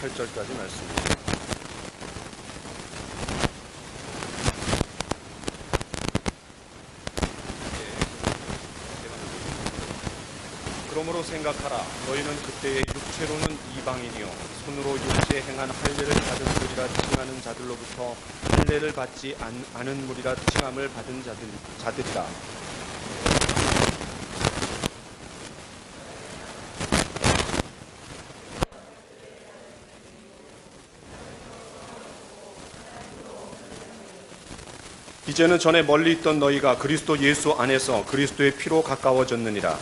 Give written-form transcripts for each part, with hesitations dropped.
8절까지 말씀입니다. 그러므로 생각하라. 너희는 그때의 육체로는 이방인이요 손으로 육체에 행한 할례를 받은 무리라 칭하는 자들로부터 할례를 받지 않은 무리라 칭함을 받은 자들이라. 이제는 전에 멀리 있던 너희가 그리스도 예수 안에서 그리스도의 피로 가까워졌느니라.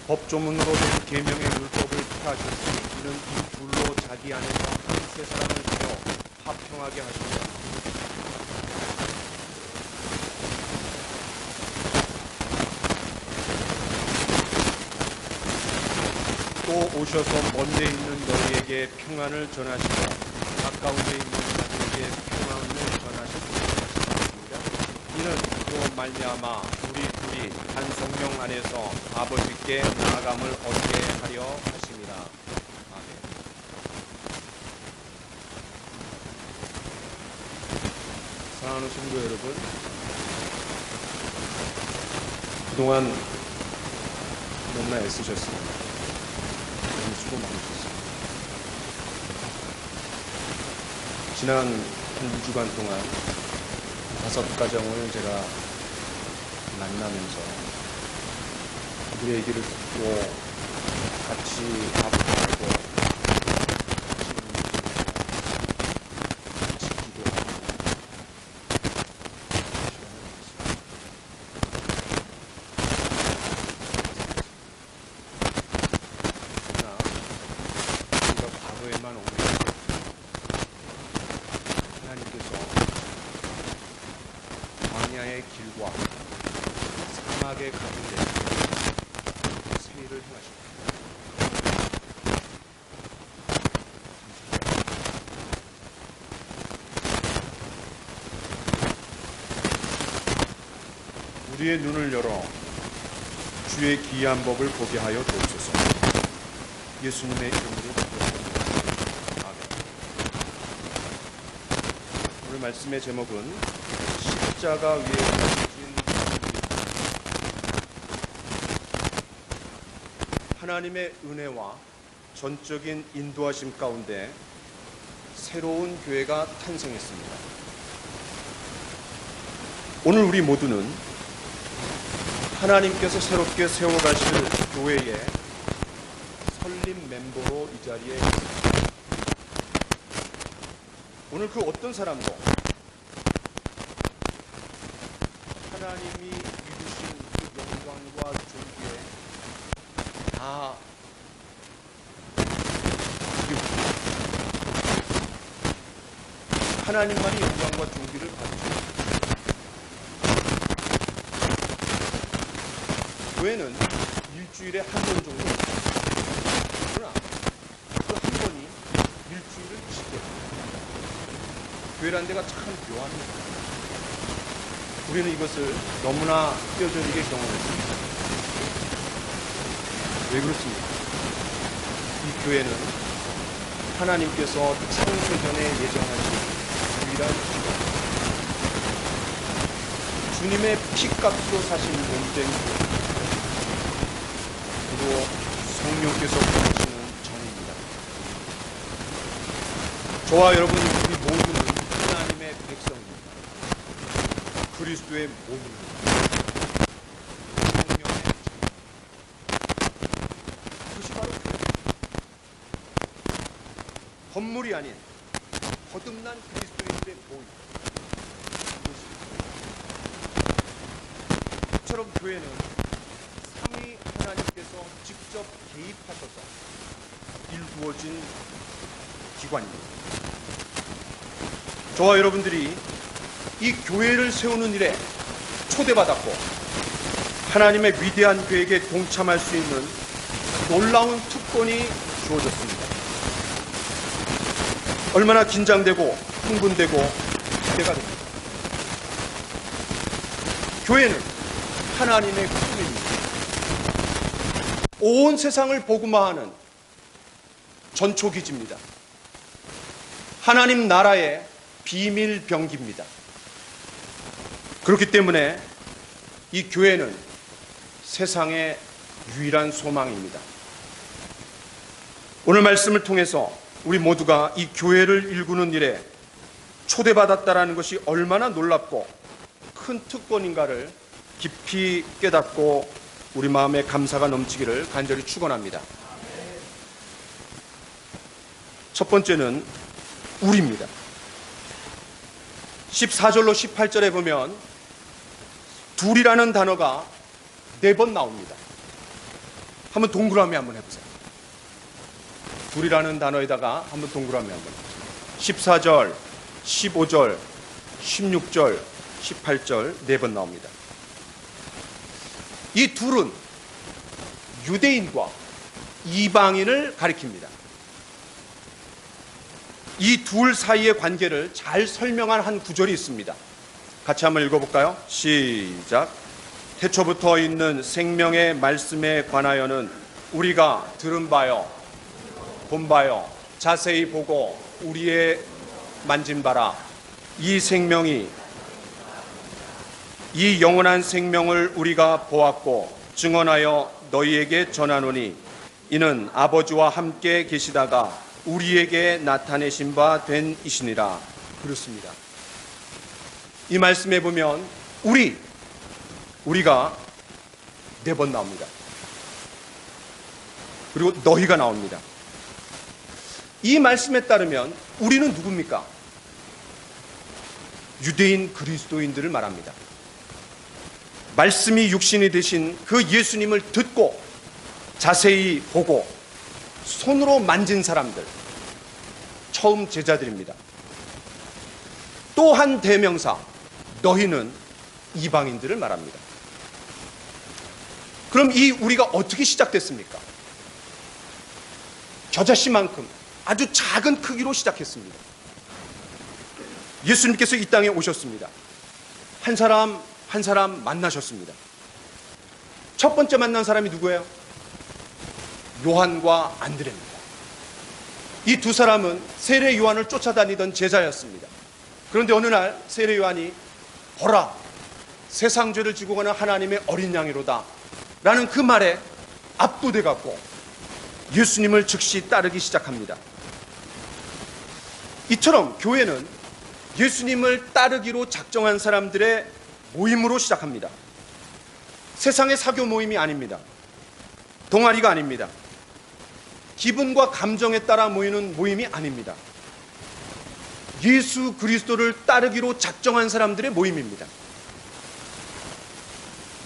법조문으로 된 계명의 율법을 폐하셨으니 이는 이 둘로 자기 안에서 한 세 사람을 세워 화평하게 하십니다. 또 오셔서 먼데 있는 너희에게 평안을 전하시고 가까운 데 있는 자들에게 평안을 전하셨습니다. 이는 그로 말미암아 우리 둘이 한 성령 안에서 아버지께 나아감을 얻게 하려 하심이라. 아멘. 사랑하는 성도 여러분, 그동안 너무나 애쓰셨습니다. 수고 많으셨습니다. 지난 한 2주간 동안 5가정을 제가 만나면서 그들의 얘기를 듣고 같이 밥을 먹고 같이 기도하고 광야의 길과 사막의 가운데 세일을 행하십니다. 우리의 눈을 열어 주의 기이한 법을 보게 하여 주옵소서. 예수님의 이름으로 기도합니다. 아멘. 오늘 말씀의 제목은 십자가 위에 달려진 하나님의 은혜와 전적인 인도하심 가운데 새로운 교회가 탄생했습니다. 오늘 우리 모두는 하나님께서 새롭게 세워가실 교회의 설립 멤버로 이 자리에 있습니다. 오늘 그 어떤 사람도 하나님이 이루신 그 영광과 존귀에 다 하나님만이 영광과 존귀를 받으십니다. 교회는 일주일에 한 번 정도 그러나 그 한 번이 일주일을 지게 교회라는 데가 참 묘한 거예요. 우리는 이것을 너무나 뼈저리게 경험했습니다. 왜 그렇습니까? 이 교회는 하나님께서 창세전에 예정하신 유일한 주님의 피값으로 사신 몸된 교회, 그리고 성령께서 보내시는 전입니다. 저와 여러분, 우리 모두는 하나님의 백성입니다. 그리스도의 몸입니다. 성령의 전. 그것이 바로 건물이 아닌 거듭난 그리스도인들의 모임. 이처럼 교회는 삼위 하나님께서 직접 개입하셔서 이루어진 기관입니다. 저와 여러분들이 이 교회를 세우는 일에 초대받았고 하나님의 위대한 계획에 동참할 수 있는 놀라운 특권이 주어졌습니다. 얼마나 긴장되고 흥분되고 기대가 됩니다. 교회는 하나님의 꿈입니다. 온 세상을 복음화하는 전초기지입니다. 하나님 나라의 비밀병기입니다. 그렇기 때문에 이 교회는 세상의 유일한 소망입니다. 오늘 말씀을 통해서 우리 모두가 이 교회를 일구는 일에 초대받았다라는 것이 얼마나 놀랍고 큰 특권인가를 깊이 깨닫고 우리 마음에 감사가 넘치기를 간절히 축원합니다. 첫 번째는 우리입니다. 14절로 18절에 보면 둘이라는 단어가 4번 나옵니다. 한번 동그라미 한번 해보세요. 둘이라는 단어에다가 한번 동그라미 한번 해보세요. 14절, 15절, 16절, 18절 4번 나옵니다. 이 둘은 유대인과 이방인을 가리킵니다. 이 둘 사이의 관계를 잘 설명한 한 구절이 있습니다. 같이 한번 읽어볼까요? 시작. 태초부터 있는 생명의 말씀에 관하여는 우리가 들은 바요, 본 바요, 자세히 보고 우리의 만진 바라. 이 생명이, 이 영원한 생명을 우리가 보았고 증언하여 너희에게 전하노니 이는 아버지와 함께 계시다가 우리에게 나타내신 바 된 이시니라. 그렇습니다. 이 말씀에 보면 우리가 4번 나옵니다. 그리고 너희가 나옵니다. 이 말씀에 따르면 우리는 누굽니까? 유대인 그리스도인들을 말합니다. 말씀이 육신이 되신 그 예수님을 듣고 자세히 보고 손으로 만진 사람들, 처음 제자들입니다. 또 한 대명사, 너희는 이방인들을 말합니다. 그럼 이 우리가 어떻게 시작됐습니까? 겨자씨만큼 아주 작은 크기로 시작했습니다. 예수님께서 이 땅에 오셨습니다. 한 사람 한 사람 만나셨습니다. 첫 번째 만난 사람이 누구예요? 요한과 안드레입니다. 이 두 사람은 세례 요한을 쫓아다니던 제자였습니다. 그런데 어느 날 세례 요한이 보라, 세상 죄를 지고 가는 하나님의 어린 양이로다 라는 그 말에 압도돼 갖고 예수님을 즉시 따르기 시작합니다. 이처럼 교회는 예수님을 따르기로 작정한 사람들의 모임으로 시작합니다. 세상의 사교 모임이 아닙니다. 동아리가 아닙니다. 기분과 감정에 따라 모이는 모임이 아닙니다. 예수 그리스도를 따르기로 작정한 사람들의 모임입니다.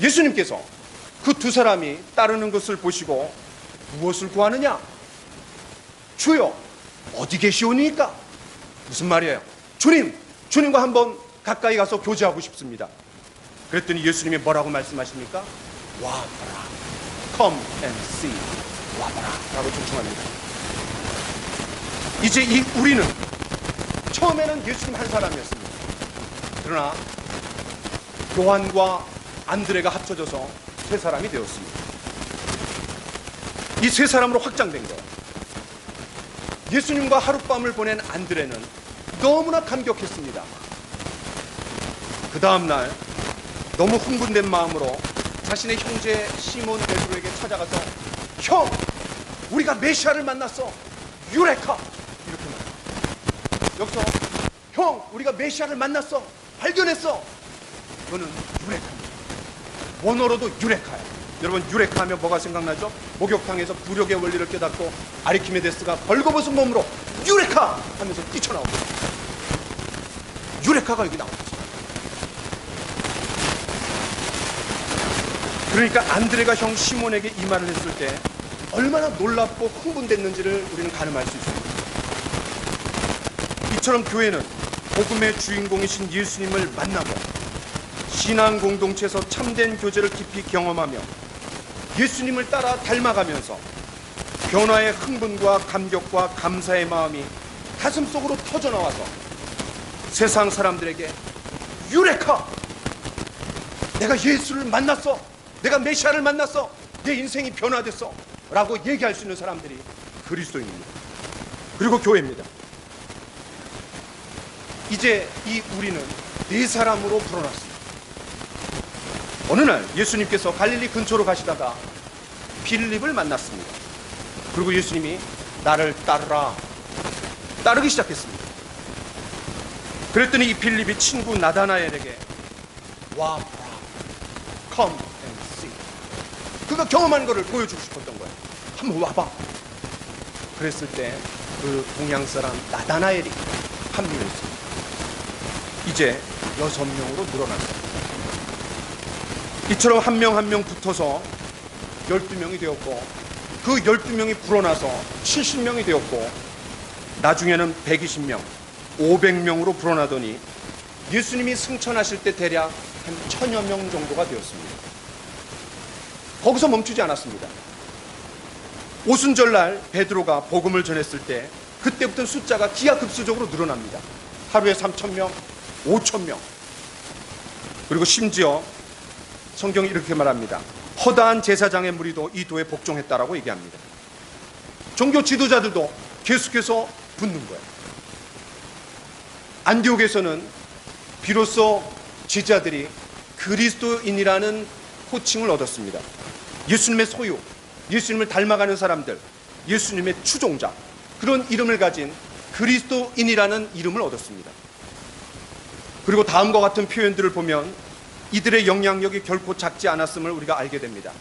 예수님께서 그 두 사람이 따르는 것을 보시고 무엇을 구하느냐? 주여, 어디 계시오니까? 무슨 말이에요? 주님과 한번 가까이 가서 교제하고 싶습니다. 그랬더니 예수님이 뭐라고 말씀하십니까? 와봐라, come and see, 와봐라 라고 초청합니다. 이제 이 우리는 처음에는 예수님 한 사람이었습니다. 그러나 요한과 안드레가 합쳐져서 세 사람이 되었습니다. 이 세 사람으로 확장된 거예요. 예수님과 하룻밤을 보낸 안드레는 너무나 감격했습니다. 그 다음날 너무 흥분된 마음으로 자신의 형제 시몬 베드로에게 찾아가서 형, 우리가 메시아를 만났어, 유레카, 이렇게 말해요. 여기서 형, 우리가 메시아를 만났어, 발견했어. 이거는 유레카입니다. 원어로도 유레카예요. 여러분, 유레카 하면 뭐가 생각나죠? 목욕탕에서 부력의 원리를 깨닫고 아르키메데스가 벌거벗은 몸으로 유레카 하면서 뛰쳐나옵니다. 유레카가 여기 나옵니다. 그러니까 안드레가 형 시몬에게 이 말을 했을 때 얼마나 놀랍고 흥분됐는지를 우리는 가늠할 수 있습니다. 이처럼 교회는 복음의 주인공이신 예수님을 만나고 신앙 공동체에서 참된 교제를 깊이 경험하며 예수님을 따라 닮아가면서 변화의 흥분과 감격과 감사의 마음이 가슴속으로 터져나와서 세상 사람들에게 유레카! 내가 예수를 만났어, 내가 메시아를 만났어, 내 인생이 변화됐어 라고 얘기할 수 있는 사람들이 그리스도인입니다. 그리고 교회입니다. 이제 이 우리는 네 사람으로 불어났습니다. 어느 날 예수님께서 갈릴리 근처로 가시다가 빌립을 만났습니다. 그리고 예수님이 나를 따르라, 따르기 시작했습니다. 그랬더니 이 빌립이 친구 나다나엘에게 와 보라, come and see, 그가 경험한 것을 보여주고 싶었던 거예요. 한번 와봐. 그랬을 때 그 동양 사람 나다나엘이 합류했습니다. 이제 6명으로 늘어났습니다. 이처럼 한 명 한 명 붙어서 12명이 되었고, 그 12명이 불어나서 70명이 되었고, 나중에는 120명, 500명으로 불어나더니 예수님이 승천하실 때 대략 한 1000여 명 정도가 되었습니다. 거기서 멈추지 않았습니다. 오순절날 베드로가 복음을 전했을 때 그때부터 숫자가 기하급수적으로 늘어납니다. 하루에 3000명, 5000명. 그리고 심지어 성경이 이렇게 말합니다. 허다한 제사장의 무리도 이 도에 복종했다라고 얘기합니다. 종교 지도자들도 계속해서 붙는 거예요. 안디옥에서는 비로소 제자들이 그리스도인이라는 호칭을 얻었습니다. 예수님의 소유, 예수님을 닮아가는 사람들, 예수님의 추종자, 그런 이름을 가진 그리스도인이라는 이름을 얻었습니다. 그리고 다음과 같은 표현들을 보면 이들의 영향력이 결코 작지 않았음을 우리가 알게 됩니다.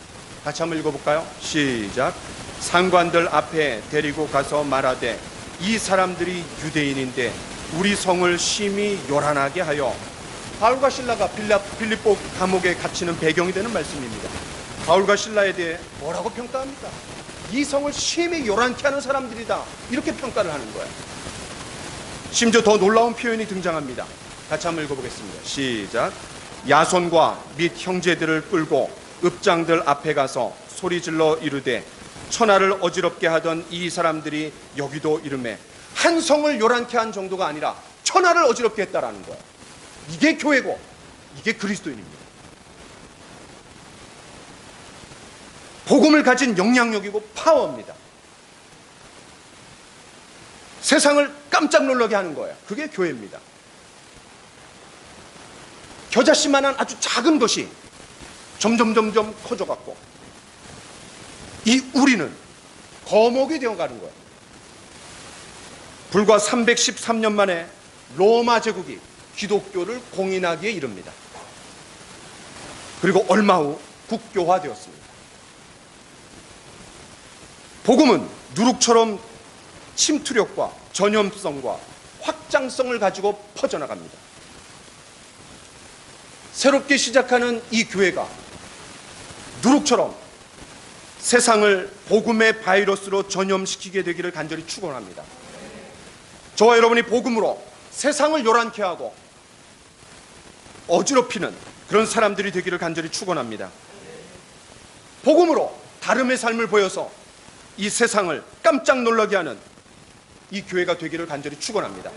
같이 한번 읽어볼까요? 시작. 상관들 앞에 데리고 가서 말하되 이 사람들이 유대인인데 우리 성을 심히 요란하게 하여, 바울과 실라가 빌립보 감옥에 갇히는 배경이 되는 말씀입니다. 바울과 실라에 대해 뭐라고 평가합니까? 이 성을 심히 요란케 하는 사람들이다, 이렇게 평가를 하는 거예요. 심지어 더 놀라운 표현이 등장합니다. 같이 한번 읽어보겠습니다. 시작. 야손과 및 형제들을 끌고 읍장들 앞에 가서 소리질러 이르되 천하를 어지럽게 하던 이 사람들이 여기도 이르매, 한 성을 요란케 한 정도가 아니라 천하를 어지럽게 했다라는 거예요. 이게 교회고 이게 그리스도인입니다. 복음을 가진 영향력이고 파워입니다. 세상을 깜짝 놀라게 하는 거예요. 그게 교회입니다. 겨자씨만한 아주 작은 것이 점점 커져갔고, 이 우리는 거목이 되어가는 거예요. 불과 313년 만에 로마 제국이 기독교를 공인하기에 이릅니다. 그리고 얼마 후 국교화되었습니다. 복음은 누룩처럼 침투력과 전염성과 확장성을 가지고 퍼져나갑니다. 새롭게 시작하는 이 교회가 누룩처럼 세상을 복음의 바이러스로 전염시키게 되기를 간절히 축원합니다. 저와 여러분이 복음으로 세상을 요란케 하고 어지럽히는 그런 사람들이 되기를 간절히 축원합니다. 복음으로 다름의 삶을 보여서 이 세상을 깜짝 놀라게 하는 이 교회가 되기를 간절히 축원합니다.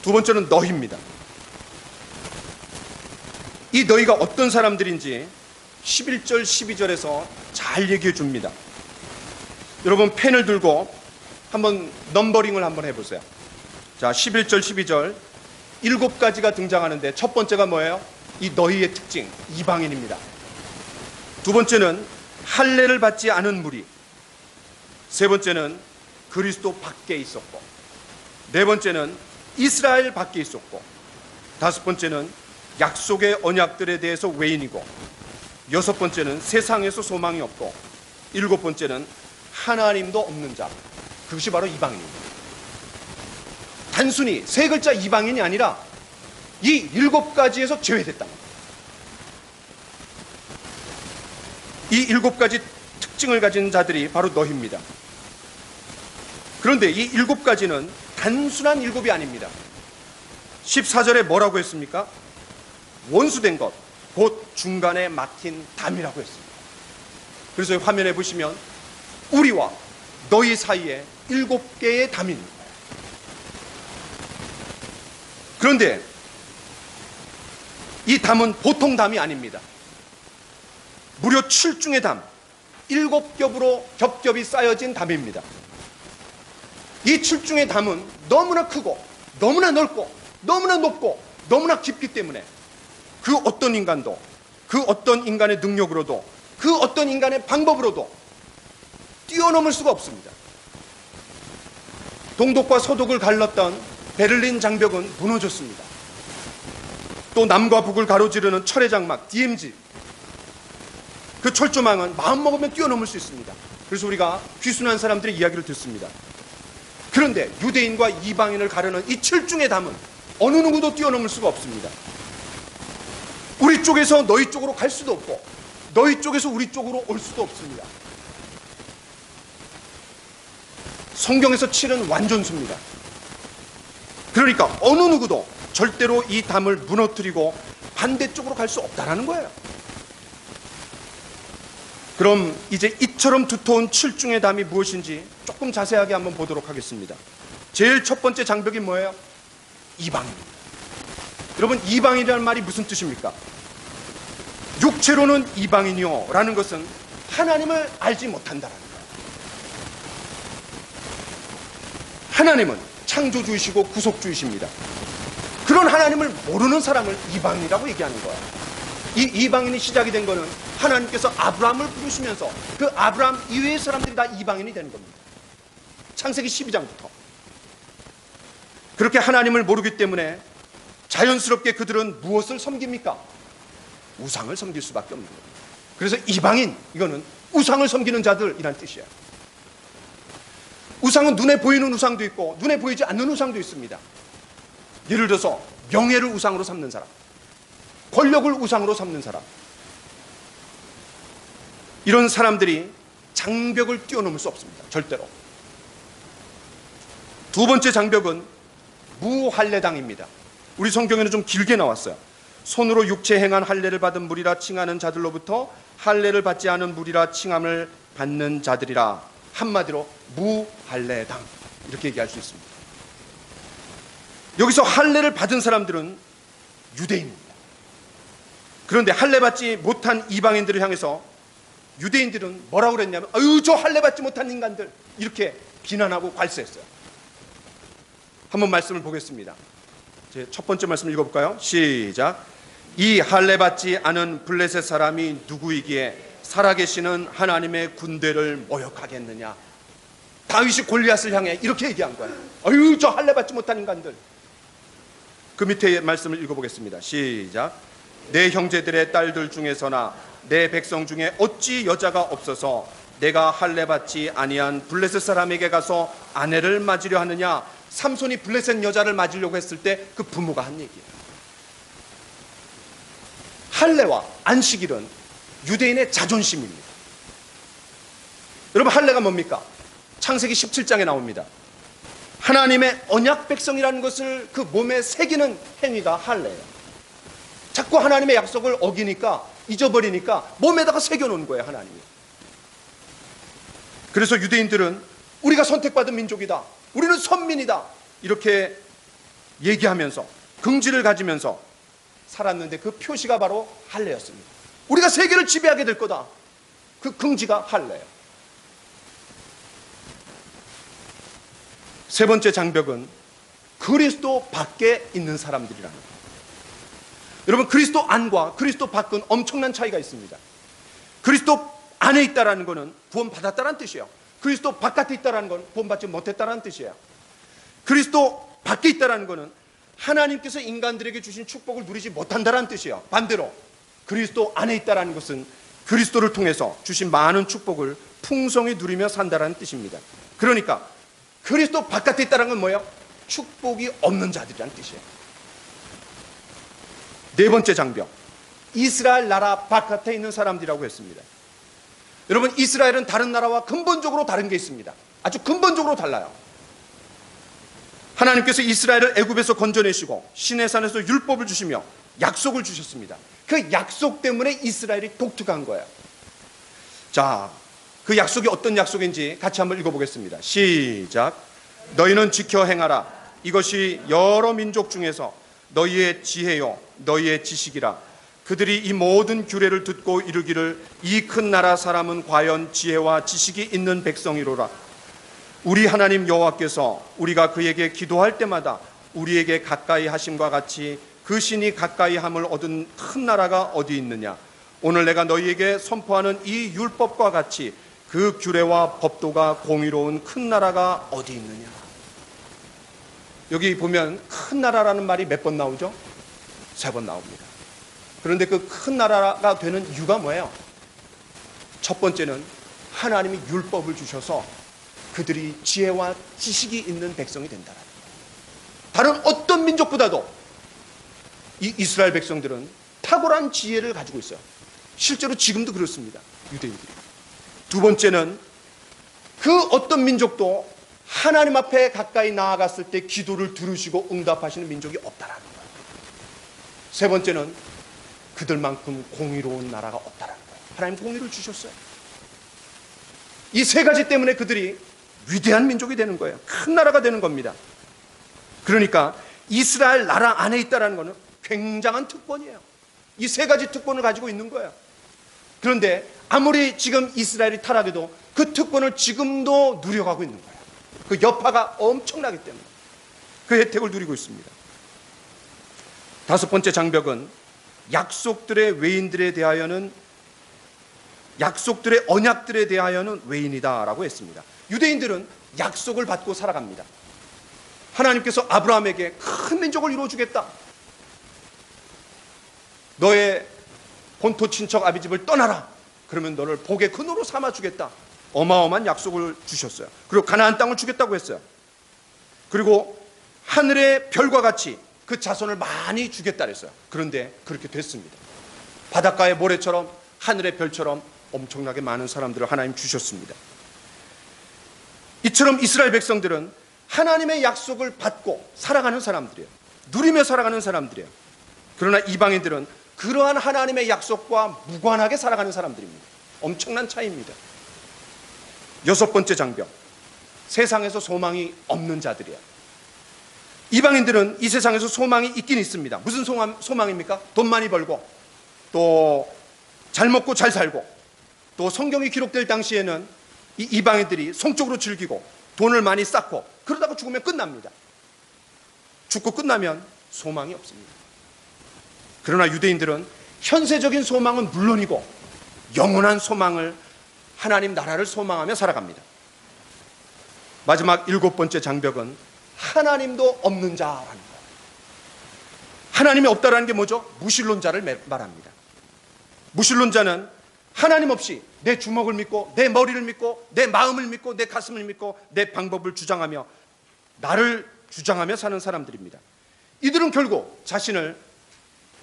두 번째는 너희입니다. 이 너희가 어떤 사람들인지 11절 12절에서 잘 얘기해 줍니다. 여러분 펜을 들고 한번 넘버링을 한번 해보세요. 자, 11절 12절 7가지가 등장하는데 첫 번째가 뭐예요? 이 너희의 특징, 이방인입니다. 두 번째는 할례를 받지 않은 무리, 세 번째는 그리스도 밖에 있었고, 네 번째는 이스라엘 밖에 있었고, 다섯 번째는 약속의 언약들에 대해서 외인이고, 여섯 번째는 세상에서 소망이 없고, 일곱 번째는 하나님도 없는 자, 그것이 바로 이방인입니다. 단순히 세 글자 이방인이 아니라 이 7가지에서 제외됐다. 이 7가지 특징을 가진 자들이 바로 너희입니다. 그런데 이 7가지는 단순한 7이 아닙니다. 14절에 뭐라고 했습니까? 원수된 것, 곧 중간에 막힌 담이라고 했습니다. 그래서 화면에 보시면 우리와 너희 사이에 7개의 담입니다. 그런데 이 담은 보통 담이 아닙니다. 무려 7중의 담, 7겹으로 겹겹이 쌓여진 담입니다. 이 7중의 담은 너무나 크고 너무나 넓고 너무나 높고 너무나 깊기 때문에 그 어떤 인간도, 그 어떤 인간의 능력으로도, 그 어떤 인간의 방법으로도 뛰어넘을 수가 없습니다. 동독과 서독을 갈랐던 베를린 장벽은 무너졌습니다. 또 남과 북을 가로지르는 철의 장막 DMZ, 그 철조망은 마음먹으면 뛰어넘을 수 있습니다. 그래서 우리가 귀순한 사람들의 이야기를 듣습니다. 그런데 유대인과 이방인을 가르는 이 7중의 담은 어느 누구도 뛰어넘을 수가 없습니다. 우리 쪽에서 너희 쪽으로 갈 수도 없고 너희 쪽에서 우리 쪽으로 올 수도 없습니다. 성경에서 7은 완전수입니다. 그러니까 어느 누구도 절대로 이 담을 무너뜨리고 반대쪽으로 갈 수 없다라는 거예요. 그럼 이제 이처럼 두터운 7중의 담이 무엇인지 조금 자세하게 한번 보도록 하겠습니다. 제일 첫 번째 장벽이 뭐예요? 이방인입니다. 여러분, 이방인이라는 말이 무슨 뜻입니까? 육체로는 이방인이요 라는 것은 하나님을 알지 못한다라는 거예요. 하나님은 창조주이시고 구속주이십니다. 그런 하나님을 모르는 사람을 이방인이라고 얘기하는 거예요. 이 이방인이 시작이 된 거는 하나님께서 아브라함을 부르시면서 그 아브라함 이외의 사람들이 다 이방인이 되는 겁니다. 창세기 12장부터. 그렇게 하나님을 모르기 때문에 자연스럽게 그들은 무엇을 섬깁니까? 우상을 섬길 수밖에 없는 겁니다. 그래서 이방인, 이거는 우상을 섬기는 자들이란 뜻이에요. 우상은 눈에 보이는 우상도 있고 눈에 보이지 않는 우상도 있습니다. 예를 들어서 명예를 우상으로 삼는 사람, 권력을 우상으로 삼는 사람, 이런 사람들이 장벽을 뛰어넘을 수 없습니다. 절대로. 두 번째 장벽은 무할례당입니다. 우리 성경에는 좀 길게 나왔어요. 손으로 육체 행한 할례를 받은 무리라 칭하는 자들로부터 할례를 받지 않은 무리라 칭함을 받는 자들이라. 한마디로 무할례당, 이렇게 얘기할 수 있습니다. 여기서 할례를 받은 사람들은 유대인입니다. 그런데 할례 받지 못한 이방인들을 향해서 유대인들은 뭐라고 그랬냐면, 아유, 저 할례 받지 못한 인간들, 이렇게 비난하고 괄세했어요. 한번 말씀을 보겠습니다. 제 첫 번째 말씀을 읽어볼까요? 시작. 이 할례 받지 않은 블레셋 사람이 누구이기에 살아계시는 하나님의 군대를 모욕하겠느냐. 다윗이 골리앗을 향해 이렇게 얘기한 거예요. 아유, 저 할례 받지 못한 인간들. 그 밑에 말씀을 읽어보겠습니다. 시작. 내 형제들의 딸들 중에서나 내 백성 중에 어찌 여자가 없어서 내가 할례 받지 아니한 블레셋 사람에게 가서 아내를 맞으려 하느냐. 삼손이 블레셋 여자를 맞으려고 했을 때 그 부모가 한 얘기예요. 할례와 안식일은 유대인의 자존심입니다. 여러분, 할례가 뭡니까? 창세기 17장에 나옵니다. 하나님의 언약 백성이라는 것을 그 몸에 새기는 행위가 할례예요. 자꾸 하나님의 약속을 어기니까, 잊어버리니까 몸에다가 새겨놓은 거예요, 하나님이. 그래서 유대인들은 우리가 선택받은 민족이다, 우리는 선민이다, 이렇게 얘기하면서 긍지를 가지면서 살았는데 그 표시가 바로 할례였습니다. 우리가 세계를 지배하게 될 거다, 그 긍지가 할례예요. 세 번째 장벽은 그리스도 밖에 있는 사람들이라는 거예요. 여러분, 그리스도 안과 그리스도 밖은 엄청난 차이가 있습니다. 그리스도 안에 있다라는 것은 구원받았다는 뜻이에요. 그리스도 바깥에 있다라는 건 구원받지 못했다라는 뜻이에요. 그리스도 밖에 있다라는 것은 하나님께서 인간들에게 주신 축복을 누리지 못한다라는 뜻이에요. 반대로 그리스도 안에 있다라는 것은 그리스도를 통해서 주신 많은 축복을 풍성히 누리며 산다라는 뜻입니다. 그러니까 그리스도 바깥에 있다는 건 뭐예요? 축복이 없는 자들이라는 뜻이에요. 네 번째 장벽, 이스라엘 나라 바깥에 있는 사람들이라고 했습니다. 여러분, 이스라엘은 다른 나라와 근본적으로 다른 게 있습니다. 아주 근본적으로 달라요. 하나님께서 이스라엘을 애굽에서 건져내시고 시내산에서 율법을 주시며 약속을 주셨습니다. 그 약속 때문에 이스라엘이 독특한 거예요. 자, 그 약속이 어떤 약속인지 같이 한번 읽어보겠습니다. 시작. 너희는 지켜 행하라. 이것이 여러 민족 중에서 너희의 지혜요 너희의 지식이라. 그들이 이 모든 규례를 듣고 이르기를 이 큰 나라 사람은 과연 지혜와 지식이 있는 백성이로라. 우리 하나님 여호와께서 우리가 그에게 기도할 때마다 우리에게 가까이 하심과 같이 그 신이 가까이 함을 얻은 큰 나라가 어디 있느냐. 오늘 내가 너희에게 선포하는 이 율법과 같이 그 규례와 법도가 공의로운 큰 나라가 어디 있느냐. 여기 보면 큰 나라라는 말이 몇 번 나오죠? 3번 나옵니다. 그런데 그 큰 나라가 되는 이유가 뭐예요? 첫 번째는 하나님이 율법을 주셔서 그들이 지혜와 지식이 있는 백성이 된다는 거예요. 다른 어떤 민족보다도 이 이스라엘 백성들은 탁월한 지혜를 가지고 있어요. 실제로 지금도 그렇습니다. 유대인들이. 두 번째는 그 어떤 민족도 하나님 앞에 가까이 나아갔을 때 기도를 들으시고 응답하시는 민족이 없다라는 거예요. 세 번째는 그들만큼 공의로운 나라가 없다라는 거예요. 하나님 공의를 주셨어요. 이 세 가지 때문에 그들이 위대한 민족이 되는 거예요. 큰 나라가 되는 겁니다. 그러니까 이스라엘 나라 안에 있다는 것은 굉장한 특권이에요. 이 세 가지 특권을 가지고 있는 거예요. 그런데 아무리 지금 이스라엘이 타락해도 그 특권을 지금도 누려가고 있는 거예요. 그 여파가 엄청나기 때문에 그 혜택을 누리고 있습니다. 다섯 번째 장벽은 약속들의 언약들에 대하여는 외인이다라고 했습니다. 유대인들은 약속을 받고 살아갑니다. 하나님께서 아브라함에게 큰 민족을 이루어주겠다. 너의 본토 친척 아비 집을 떠나라. 그러면 너를 복의 근원으로 삼아주겠다. 어마어마한 약속을 주셨어요. 그리고 가나안 땅을 주겠다고 했어요. 그리고 하늘의 별과 같이 그 자손을 많이 주겠다 그랬어요. 그런데 그렇게 됐습니다. 바닷가의 모래처럼 하늘의 별처럼 엄청나게 많은 사람들을 하나님 주셨습니다. 이처럼 이스라엘 백성들은 하나님의 약속을 받고 살아가는 사람들이에요. 누리며 살아가는 사람들이에요. 그러나 이방인들은 그러한 하나님의 약속과 무관하게 살아가는 사람들입니다. 엄청난 차이입니다. 여섯 번째 장벽, 세상에서 소망이 없는 자들이에요. 이방인들은 이 세상에서 소망이 있긴 있습니다. 무슨 소망입니까? 돈 많이 벌고 또 잘 먹고 잘 살고, 또 성경이 기록될 당시에는 이 이방인들이 성적으로 즐기고 돈을 많이 쌓고 그러다가 죽으면 끝납니다. 죽고 끝나면 소망이 없습니다. 그러나 유대인들은 현세적인 소망은 물론이고 영원한 소망을, 하나님 나라를 소망하며 살아갑니다. 마지막 일곱 번째 장벽은 하나님도 없는 자라는 거예요. 하나님이 없다라는 게 뭐죠? 무신론자를 말합니다. 무신론자는 하나님 없이 내 주먹을 믿고 내 머리를 믿고 내 마음을 믿고 내 가슴을 믿고 내 방법을 주장하며 나를 주장하며 사는 사람들입니다. 이들은 결국 자신을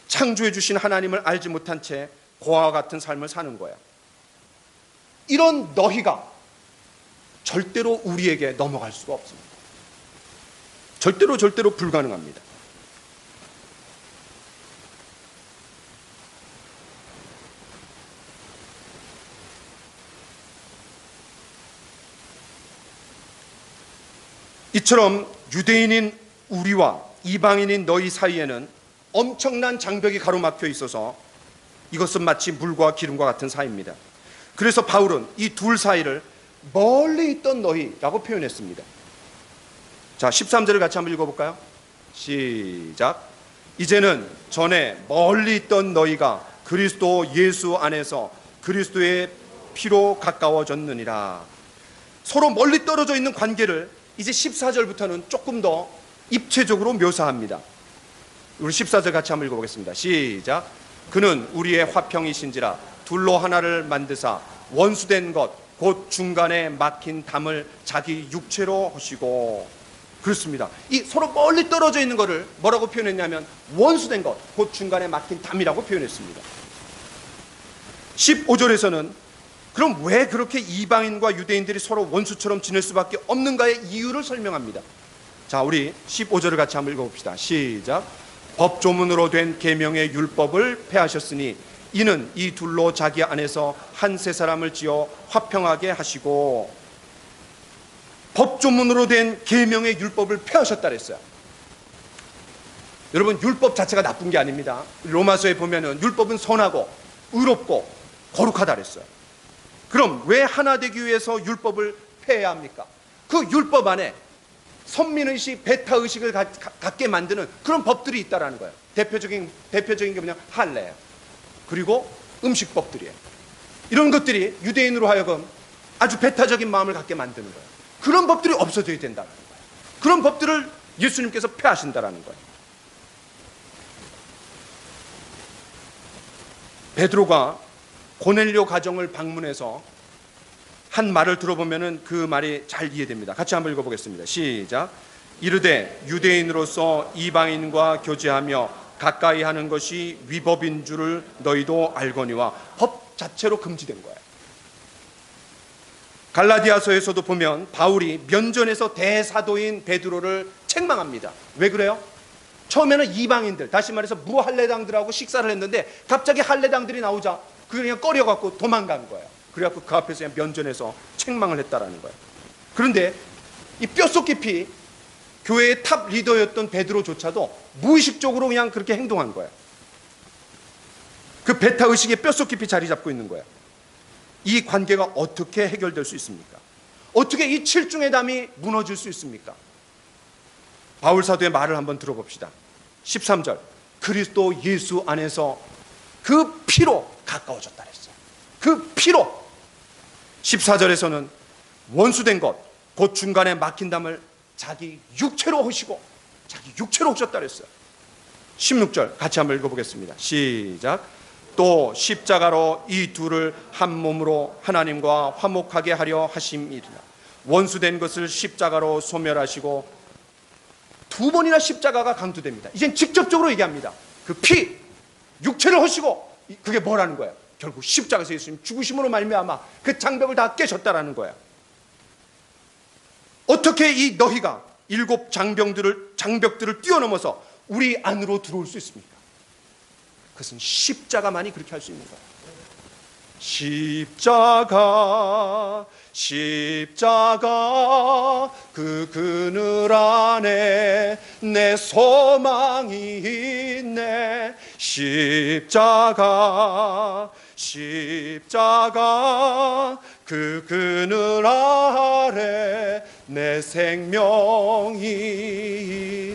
창조해 주신 하나님을 알지 못한 채 고아와 같은 삶을 사는 거예요. 이런 너희가 절대로 우리에게 넘어갈 수가 없습니다. 절대로 불가능합니다. 이처럼 유대인인 우리와 이방인인 너희 사이에는 엄청난 장벽이 가로막혀 있어서 이것은 마치 물과 기름과 같은 사이입니다. 그래서 바울은 이 둘 사이를 멀리 있던 너희라고 표현했습니다. 자, 13절을 같이 한번 읽어볼까요? 시작. 이제는 전에 멀리 있던 너희가 그리스도 예수 안에서 그리스도의 피로 가까워졌느니라. 서로 멀리 떨어져 있는 관계를 이제 14절부터는 조금 더 입체적으로 묘사합니다. 우리 14절 같이 한번 읽어보겠습니다. 시작. 그는 우리의 화평이신지라 둘로 하나를 만드사 원수된 것 곧 중간에 막힌 담을 자기 육체로 하시고. 그렇습니다. 이 서로 멀리 떨어져 있는 것을 뭐라고 표현했냐면 원수된 것 곧 중간에 막힌 담이라고 표현했습니다. 15절에서는 그럼 왜 그렇게 이방인과 유대인들이 서로 원수처럼 지낼 수밖에 없는가의 이유를 설명합니다. 자, 우리 15절을 같이 한번 읽어봅시다. 시작. 법조문으로 된 계명의 율법을 폐하셨으니 이는 이 둘로 자기 안에서 한 세 사람을 지어 화평하게 하시고. 법조문으로 된 계명의 율법을 폐하셨다 그랬어요. 여러분, 율법 자체가 나쁜 게 아닙니다. 로마서에 보면은 율법은 선하고 의롭고 거룩하다 그랬어요. 그럼 왜 하나 되기 위해서 율법을 폐해야 합니까? 그 율법 안에 선민의식, 배타의식을 갖게 만드는 그런 법들이 있다라는 거예요. 대표적인 게 뭐냐? 할례예요. 그리고 음식법들이에요. 이런 것들이 유대인으로 하여금 아주 배타적인 마음을 갖게 만드는 거예요. 그런 법들이 없어져야 된다는 거예요. 그런 법들을 예수님께서 폐하신다라는 거예요. 베드로가 고넬료 가정을 방문해서 한 말을 들어보면은 그 말이 잘 이해됩니다. 같이 한번 읽어보겠습니다. 시작. 이르되 유대인으로서 이방인과 교제하며 가까이 하는 것이 위법인 줄을 너희도 알거니와. 법 자체로 금지된 거예요. 갈라디아서에서도 보면 바울이 면전에서 대사도인 베드로를 책망합니다. 왜 그래요? 처음에는 이방인들, 다시 말해서 무할례당들하고 식사를 했는데 갑자기 할례당들이 나오자 그냥 꺼려갖고 도망간 거예요. 그래갖고 그 앞에서 그냥 면전에서 책망을 했다라는 거예요. 그런데 이 뼛속 깊이 교회의 탑 리더였던 베드로조차도 무의식적으로 그냥 그렇게 행동한 거예요. 그 배타의식에 뼛속 깊이 자리 잡고 있는 거예요. 이 관계가 어떻게 해결될 수 있습니까? 어떻게 이 칠중의 담이 무너질 수 있습니까? 바울 사도의 말을 한번 들어봅시다. 13절. 그리스도 예수 안에서 그 피로 가까워졌다 그랬어요. 그 피로. 14절에서는 원수된 것, 곧 중간에 막힌 담을 자기 육체로 하시고, 자기 육체로 하셨다 그랬어요. 16절 같이 한번 읽어보겠습니다. 시작. 또 십자가로 이 둘을 한 몸으로 하나님과 화목하게 하려 하심이니라. 원수된 것을 십자가로 소멸하시고. 두 번이나 십자가가 강조됩니다. 이젠 직접적으로 얘기합니다. 그 피, 육체를 하시고. 그게 뭐라는 거예요? 결국 십자가에서 예수님 죽으심으로 말미암아 그 장벽을 다 깨셨다라는 거예요. 어떻게 이 너희가 일곱 장벽들을 뛰어넘어서 우리 안으로 들어올 수 있습니까? 그것은 십자가만이 그렇게 할 수 있는 거예요. 십자가 그 그늘 안에 내 소망이 있네. 십자가 그 그늘 아래 내 생명이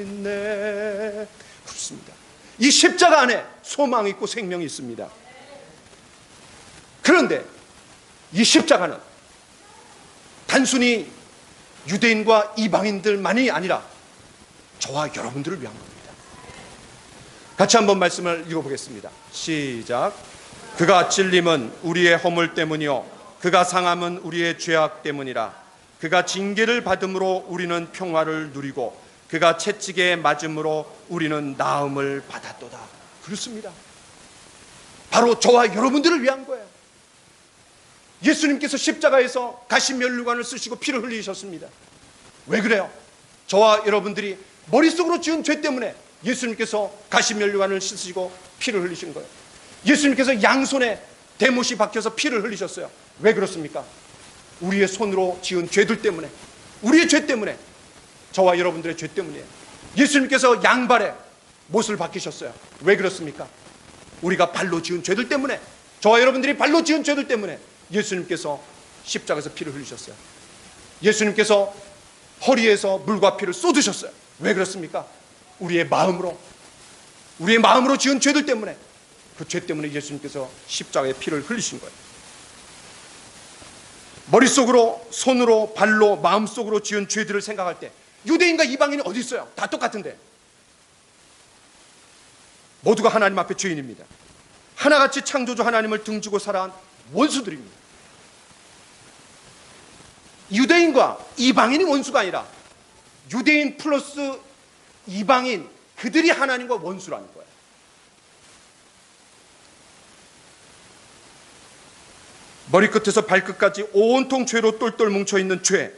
있네. 그렇습니다. 이 십자가 안에 소망이 있고 생명이 있습니다. 그런데 이 십자가는 단순히 유대인과 이방인들만이 아니라 저와 여러분들을 위한 겁니다. 같이 한번 말씀을 읽어보겠습니다. 시작. 그가 찔림은 우리의 허물 때문이요 그가 상함은 우리의 죄악 때문이라. 그가 징계를 받음으로 우리는 평화를 누리고 그가 채찍에 맞음으로 우리는 나음을 받았도다. 그렇습니다. 바로 저와 여러분들을 위한 거예요. 예수님께서 십자가에서 가시면류관을 쓰시고 피를 흘리셨습니다. 왜 그래요? 저와 여러분들이 머릿속으로 지은 죄 때문에 예수님께서 가시면류관을 쓰시고 피를 흘리신 거예요. 예수님께서 양손에 대못이 박혀서 피를 흘리셨어요. 왜 그렇습니까? 우리의 손으로 지은 죄들 때문에, 우리의 죄 때문에, 저와 여러분들의 죄 때문이에요. 예수님께서 양발에 못을 박히셨어요. 왜 그렇습니까? 우리가 발로 지은 죄들 때문에, 저와 여러분들이 발로 지은 죄들 때문에 예수님께서 십자가에서 피를 흘리셨어요. 예수님께서 허리에서 물과 피를 쏟으셨어요. 왜 그렇습니까? 우리의 마음으로 지은 죄들 때문에, 그 죄 때문에 예수님께서 십자가에 피를 흘리신 거예요. 머릿속으로, 손으로, 발로, 마음속으로 지은 죄들을 생각할 때 유대인과 이방인이 어디 있어요? 다 똑같은데. 모두가 하나님 앞에 죄인입니다. 하나같이 창조주 하나님을 등지고 살아온 원수들입니다. 유대인과 이방인이 원수가 아니라 유대인 플러스 이방인, 그들이 하나님과 원수라는 거예요. 머리끝에서 발끝까지 온통 죄로 똘똘 뭉쳐있는 죄,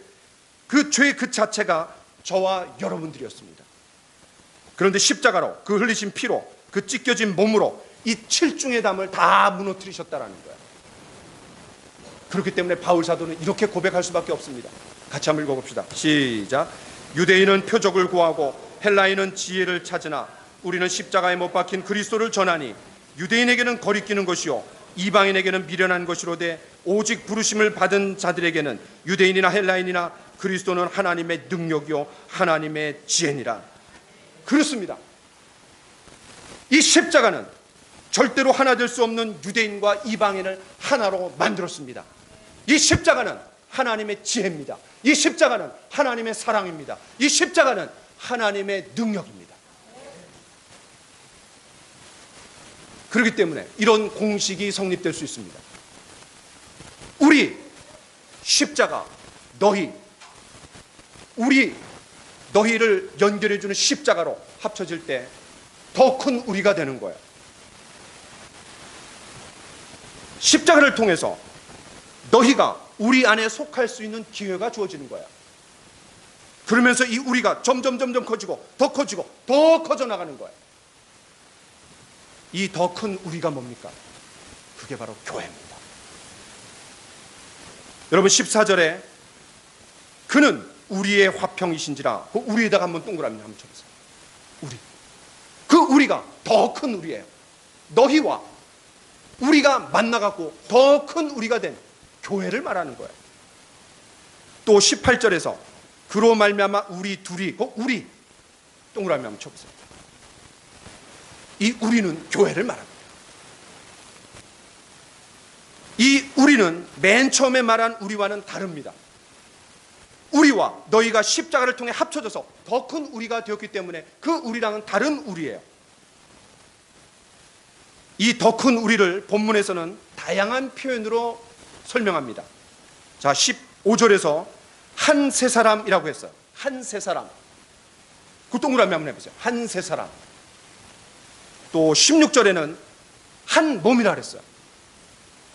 그 죄 그 자체가 저와 여러분들이었습니다. 그런데 십자가로, 그 흘리신 피로, 그 찢겨진 몸으로 이 칠중의 담을 다 무너뜨리셨다라는 거예요. 그렇기 때문에 바울 사도는 이렇게 고백할 수밖에 없습니다. 같이 한번 읽어봅시다. 시작. 유대인은 표적을 구하고 헬라인은 지혜를 찾으나 우리는 십자가에 못 박힌 그리스도를 전하니 유대인에게는 거리끼는 것이요 이방인에게는 미련한 것이로되 오직 부르심을 받은 자들에게는 유대인이나 헬라인이나 그리스도는 하나님의 능력이요 하나님의 지혜니라. 그렇습니다. 이 십자가는 절대로 하나 될 수 없는 유대인과 이방인을 하나로 만들었습니다. 이 십자가는 하나님의 지혜입니다. 이 십자가는 하나님의 사랑입니다. 이 십자가는 하나님의 능력입니다. 그렇기 때문에 이런 공식이 성립될 수 있습니다. 우리 십자가 너희를 연결해주는 십자가로 합쳐질 때 더 큰 우리가 되는 거예요. 십자가를 통해서 너희가 우리 안에 속할 수 있는 기회가 주어지는 거야. 그러면서 이 우리가 점점 커지고 더 커져 나가는 거야. 이 더 큰 우리가 뭡니까? 그게 바로 교회입니다. 여러분 14절에 그는 우리의 화평이신지라, 그 우리에다가 한번 동그라미 한번 쳐보세요. 그 우리가 더 큰 우리예요. 너희와 우리가 만나갖고 더 큰 우리가 된 교회를 말하는 거예요. 또 18절에서 그로 말미암아 우리 둘이, 우리 동그라미 한번 쳐보세요. 이 우리는 교회를 말합니다. 이 우리는 맨 처음에 말한 우리와는 다릅니다. 우리와 너희가 십자가를 통해 합쳐져서 더 큰 우리가 되었기 때문에 그 우리랑은 다른 우리예요. 이 더 큰 우리를 본문에서는 다양한 표현으로 설명합니다. 자, 15절에서 한 세 사람이라고 했어요. 한 세 사람. 그 동그라미 한번 해보세요. 한 세 사람. 또 16절에는 한 몸이라 그랬어요.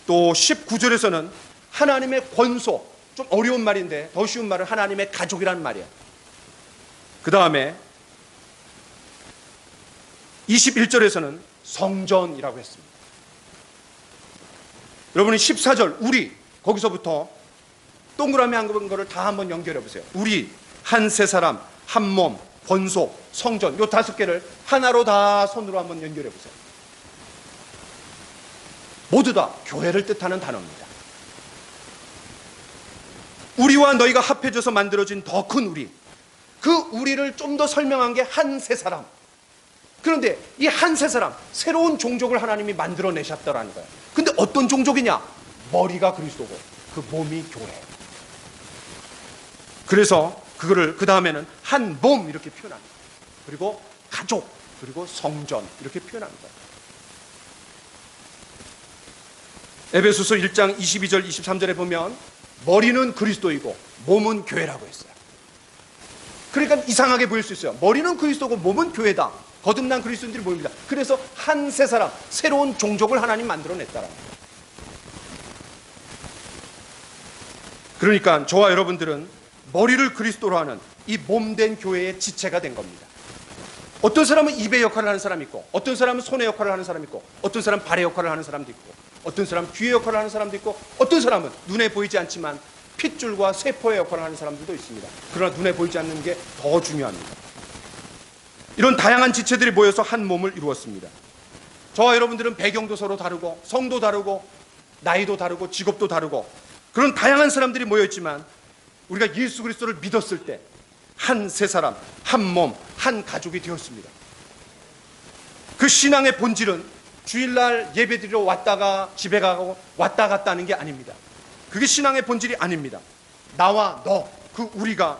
또 19절에서는 하나님의 권소. 좀 어려운 말인데 더 쉬운 말은 하나님의 가족이라는 말이에요. 그 다음에 21절에서는 성전이라고 했습니다. 여러분이 14절 우리 거기서부터 동그라미 한 거를 다 한번 연결해 보세요. 우리, 한 세 사람, 한 몸, 권소, 성전, 요 5개를 하나로 다 손으로 한번 연결해 보세요. 모두 다 교회를 뜻하는 단어입니다. 우리와 너희가 합해져서 만들어진 더 큰 우리, 그 우리를 좀 더 설명한 게 한 세 사람. 그런데 이 한 세 사람, 새로운 종족을 하나님이 만들어내셨더라는 거예요. 근데 어떤 종족이냐? 머리가 그리스도고 그 몸이 교회예요. 그래서 그거를 그 다음에는 한 몸 이렇게 표현합니다. 그리고 가족, 그리고 성전 이렇게 표현합니다. 에베소서 1장 22절 23절에 보면 머리는 그리스도이고 몸은 교회라고 했어요. 그러니까 이상하게 보일 수 있어요. 머리는 그리스도고 몸은 교회다. 거듭난 그리스도인들이 모입니다. 그래서 한 세 사람, 새로운 종족을 하나님 만들어냈다라는 거예요. 그러니까 저와 여러분들은 머리를 그리스도로 하는 이 몸된 교회의 지체가 된 겁니다. 어떤 사람은 입의 역할을 하는 사람이 있고, 어떤 사람은 손의 역할을 하는 사람이 있고, 어떤 사람은 발의 역할을 하는 사람도 있고, 어떤 사람은 귀의 역할을 하는 사람도 있고, 어떤 사람은 눈에 보이지 않지만 핏줄과 세포의 역할을 하는 사람들도 있습니다. 그러나 눈에 보이지 않는 게 더 중요합니다. 이런 다양한 지체들이 모여서 한 몸을 이루었습니다. 저와 여러분들은 배경도 서로 다르고, 성도 다르고, 나이도 다르고, 직업도 다르고, 그런 다양한 사람들이 모여있지만 우리가 예수 그리스도를 믿었을 때 한 세 사람, 한 몸, 한 가족이 되었습니다. 그 신앙의 본질은 주일날 예배드리러 왔다가 집에 가고 왔다 갔다 하는 게 아닙니다. 그게 신앙의 본질이 아닙니다. 나와 너, 그 우리가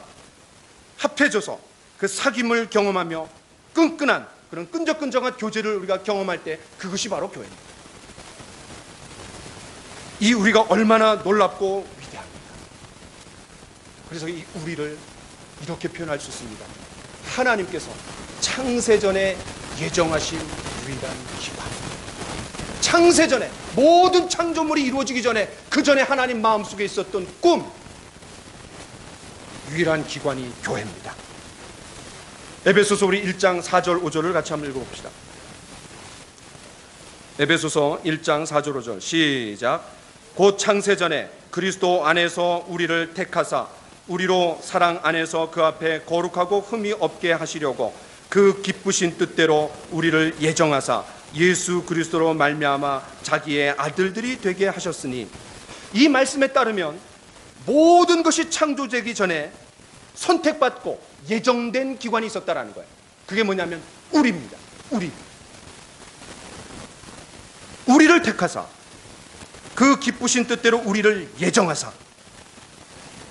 합해져서 그 사귐을 경험하며 끈끈한 그런 끈적끈적한 교제를 우리가 경험할 때 그것이 바로 교회입니다. 이 우리가 얼마나 놀랍고 위대합니까? 그래서 이 우리를 이렇게 표현할 수 있습니다. 하나님께서 창세전에 예정하신 유일한 기관. 창세전에 모든 창조물이 이루어지기 전에 그 전에 하나님 마음속에 있었던 꿈, 유일한 기관이 교회입니다. 에베소서 우리 1장 4절 5절을 같이 한번 읽어봅시다. 에베소서 1장 4절 5절 시작. 곧 창세전에 그리스도 안에서 우리를 택하사 우리로 사랑 안에서 그 앞에 거룩하고 흠이 없게 하시려고 그 기쁘신 뜻대로 우리를 예정하사 예수 그리스도로 말미암아 자기의 아들들이 되게 하셨으니, 이 말씀에 따르면 모든 것이 창조되기 전에 선택받고 예정된 기관이 있었다라는 거예요. 그게 뭐냐면 우리입니다. 우리를 택하사 그 기쁘신 뜻대로 우리를 예정하사.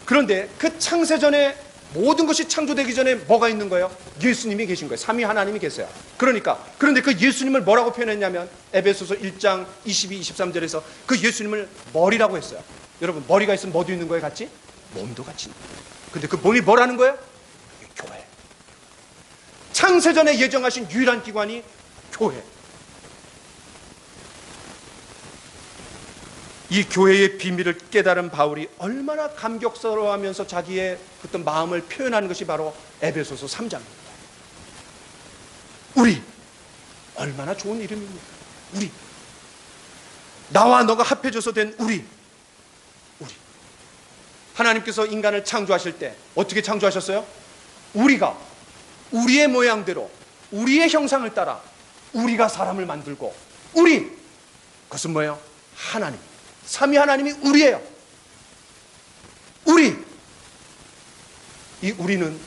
그런데 그 창세전에 모든 것이 창조되기 전에 뭐가 있는 거예요? 예수님이 계신 거예요. 삼위 하나님이 계세요. 그런데 그 예수님을 뭐라고 표현했냐면 에베소서 1장 22, 23절에서 그 예수님을 머리라고 했어요. 여러분, 머리가 있으면 뭐도 있는 거예요? 같이? 몸도 같이 있는 거예요. 근데 그 몸이 뭐라는 거예요? 교회. 창세전에 예정하신 유일한 기관이 교회. 이 교회의 비밀을 깨달은 바울이 얼마나 감격스러워하면서 자기의 어떤 마음을 표현하는 것이 바로 에베소서 3장입니다. 우리, 얼마나 좋은 이름입니까? 우리, 나와 너가 합해져서 된 우리. 하나님께서 인간을 창조하실 때 어떻게 창조하셨어요? 우리가 우리의 모양대로 우리의 형상을 따라 우리가 사람을 만들고, 그것은 뭐예요? 하나님, 삼위 하나님이 우리예요. 이 우리는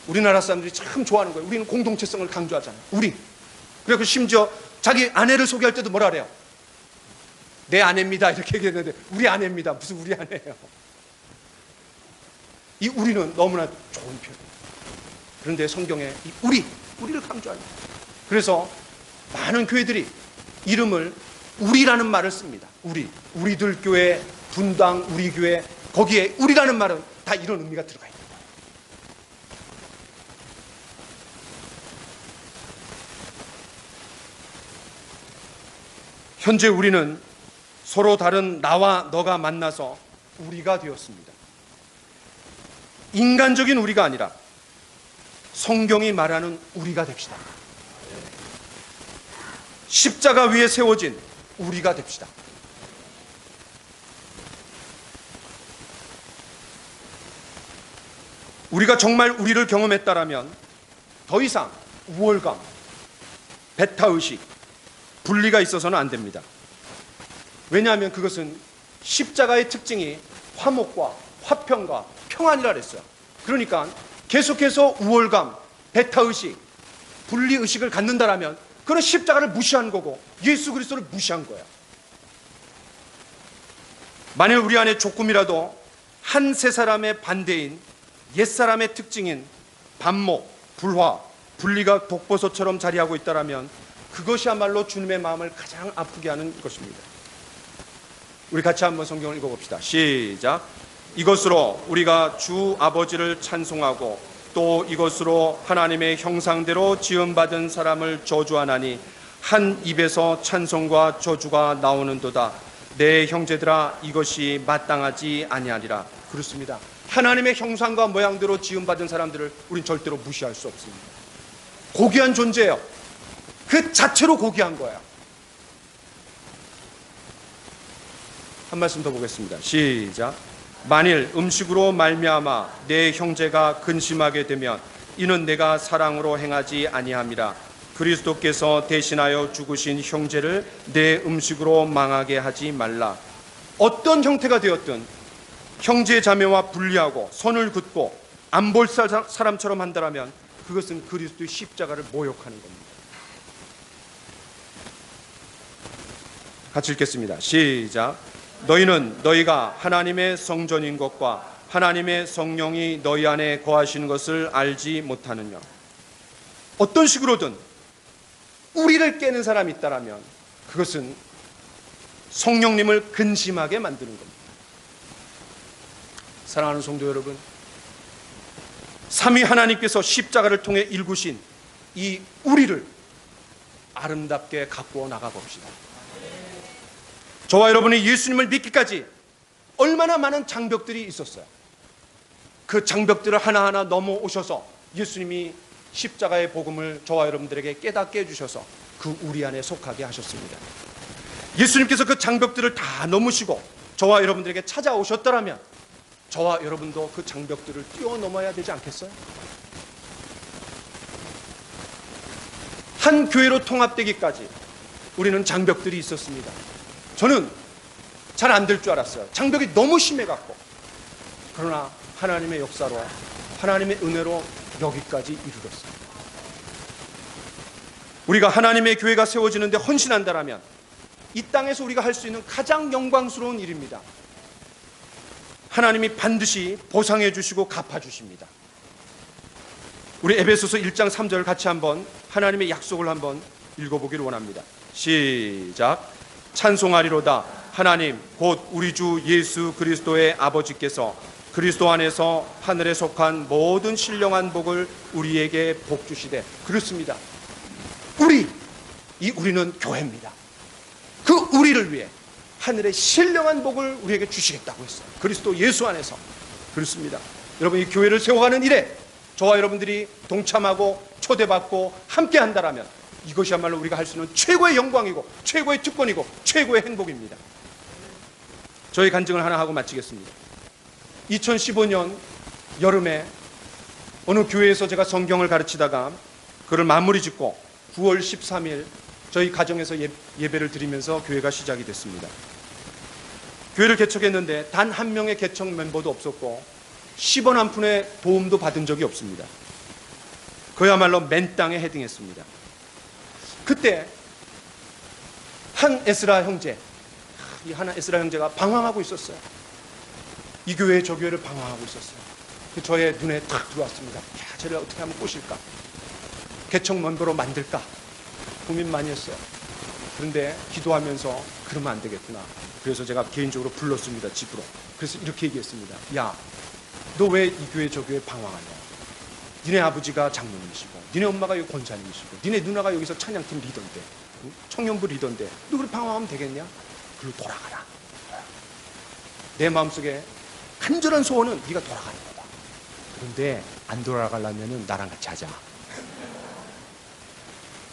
우리나라 사람들이 참 좋아하는 거예요. 우리는 공동체성을 강조하잖아요. 그리고 심지어 자기 아내를 소개할 때도 뭐라 그래요? 내 아내입니다 이렇게 얘기했는데, 우리 아내입니다. 무슨 우리 아내예요? 이 우리는 너무나 좋은 표현이에요. 그런데 성경에 이 우리를 강조합니다. 그래서 많은 교회들이 이름을 우리라는 말을 씁니다. 우리들 교회, 분당 우리 교회, 거기에 우리라는 말은 다 이런 의미가 들어가 있는 거예요. 현재 우리는 서로 다른 나와 너가 만나서 우리가 되었습니다. 인간적인 우리가 아니라 성경이 말하는 우리가 됩시다. 십자가 위에 세워진 우리가 됩시다. 우리가 정말 우리를 경험했다라면 더 이상 우월감, 배타의식, 분리가 있어서는 안 됩니다. 왜냐하면 그것은 십자가의 특징이 화목과 화평과 평안이라 그랬어요. 그러니까 계속해서 우월감, 배타의식, 분리의식을 갖는다라면 그런 십자가를 무시한 거고 예수 그리스도를 무시한 거예요. 만일 우리 안에 조금이라도 한 세 사람의 반대인 옛사람의 특징인 반목, 불화, 분리가 독버섯처럼 자리하고 있다라면 그것이야말로 주님의 마음을 가장 아프게 하는 것입니다. 우리 같이 한번 성경을 읽어봅시다. 시작. 이것으로 우리가 주 아버지를 찬송하고 또 이것으로 하나님의 형상대로 지음받은 사람을 저주하나니 한 입에서 찬송과 저주가 나오는도다. 내 형제들아, 이것이 마땅하지 아니하리라. 그렇습니다. 하나님의 형상과 모양대로 지음받은 사람들을 우린 절대로 무시할 수 없습니다. 고귀한 존재예요. 그 자체로 고귀한 거예요. 한 말씀 더 보겠습니다. 시작. 만일 음식으로 말미암아 내 형제가 근심하게 되면 이는 내가 사랑으로 행하지 아니함이라. 그리스도께서 대신하여 죽으신 형제를 내 음식으로 망하게 하지 말라. 어떤 형태가 되었든 형제 자매와 분리하고 선을 긋고 안 볼 사람처럼 한다면 그것은 그리스도의 십자가를 모욕하는 겁니다. 같이 읽겠습니다. 시작. 너희는 너희가 하나님의 성전인 것과 하나님의 성령이 너희 안에 거하시는 것을 알지 못하느냐. 어떤 식으로든 우리를 깨는 사람이 있다면 그것은 성령님을 근심하게 만드는 겁니다. 사랑하는 성도 여러분, 삼위 하나님께서 십자가를 통해 일구신 이 우리를 아름답게 가꾸어 나가 봅시다. 저와 여러분이 예수님을 믿기까지 얼마나 많은 장벽들이 있었어요. 그 장벽들을 하나하나 넘어오셔서 예수님이 십자가의 복음을 저와 여러분들에게 깨닫게 해주셔서 그 우리 안에 속하게 하셨습니다. 예수님께서 그 장벽들을 다 넘으시고 저와 여러분들에게 찾아오셨더라면 저와 여러분도 그 장벽들을 뛰어넘어야 되지 않겠어요? 한 교회로 통합되기까지 우리는 장벽들이 있었습니다. 저는 잘 안 될 줄 알았어요. 장벽이 너무 심해갖고. 그러나 하나님의 역사로, 하나님의 은혜로 여기까지 이르렀습니다. 우리가 하나님의 교회가 세워지는데 헌신한다라면 이 땅에서 우리가 할 수 있는 가장 영광스러운 일입니다. 하나님이 반드시 보상해 주시고 갚아 주십니다. 우리 에베소서 1장 3절 같이 한번 하나님의 약속을 한번 읽어보기를 원합니다. 시작. 찬송하리로다. 하나님 곧 우리 주 예수 그리스도의 아버지께서 그리스도 안에서 하늘에 속한 모든 신령한 복을 우리에게 복 주시되. 그렇습니다. 우리는 교회입니다. 그 우리를 위해 하늘의 신령한 복을 우리에게 주시겠다고 했어요. 그리스도 예수 안에서. 그렇습니다. 여러분, 이 교회를 세워가는 일에 저와 여러분들이 동참하고 초대받고 함께 한다라면 이것이야말로 우리가 할 수 있는 최고의 영광이고 최고의 특권이고 최고의 행복입니다. 저희 간증을 하나 하고 마치겠습니다. 2015년 여름에 어느 교회에서 제가 성경을 가르치다가 그를 마무리 짓고 9월 13일 저희 가정에서 예배를 드리면서 교회가 시작이 됐습니다. 교회를 개척했는데 단 한 명의 개척 멤버도 없었고 10원 한 푼의 도움도 받은 적이 없습니다. 그야말로 맨 땅에 헤딩했습니다. 그때 한 에스라 형제, 이 한 에스라 형제가 방황하고 있었어요. 이 교회 저 교회를 방황하고 있었어요. 저의 눈에 탁 들어왔습니다. 쟤를 어떻게 하면 꼬실까? 개척 멤버로 만들까? 고민 많이 했어요. 그런데 기도하면서 그러면 안 되겠구나. 그래서 제가 개인적으로 불렀습니다. 집으로. 그래서 이렇게 얘기했습니다. 야, 너 왜 이 교회 저 교회 방황하냐? 니네 아버지가 장로님이시고 니네 엄마가 여기 권사님이시고 니네 누나가 여기서 찬양팀 리더인데, 청년부 리더인데 너 그래 방황하면 되겠냐? 그리고 돌아가라. 내 마음속에 간절한 소원은 네가 돌아가는 거다. 그런데 안 돌아가려면 나랑 같이 하자.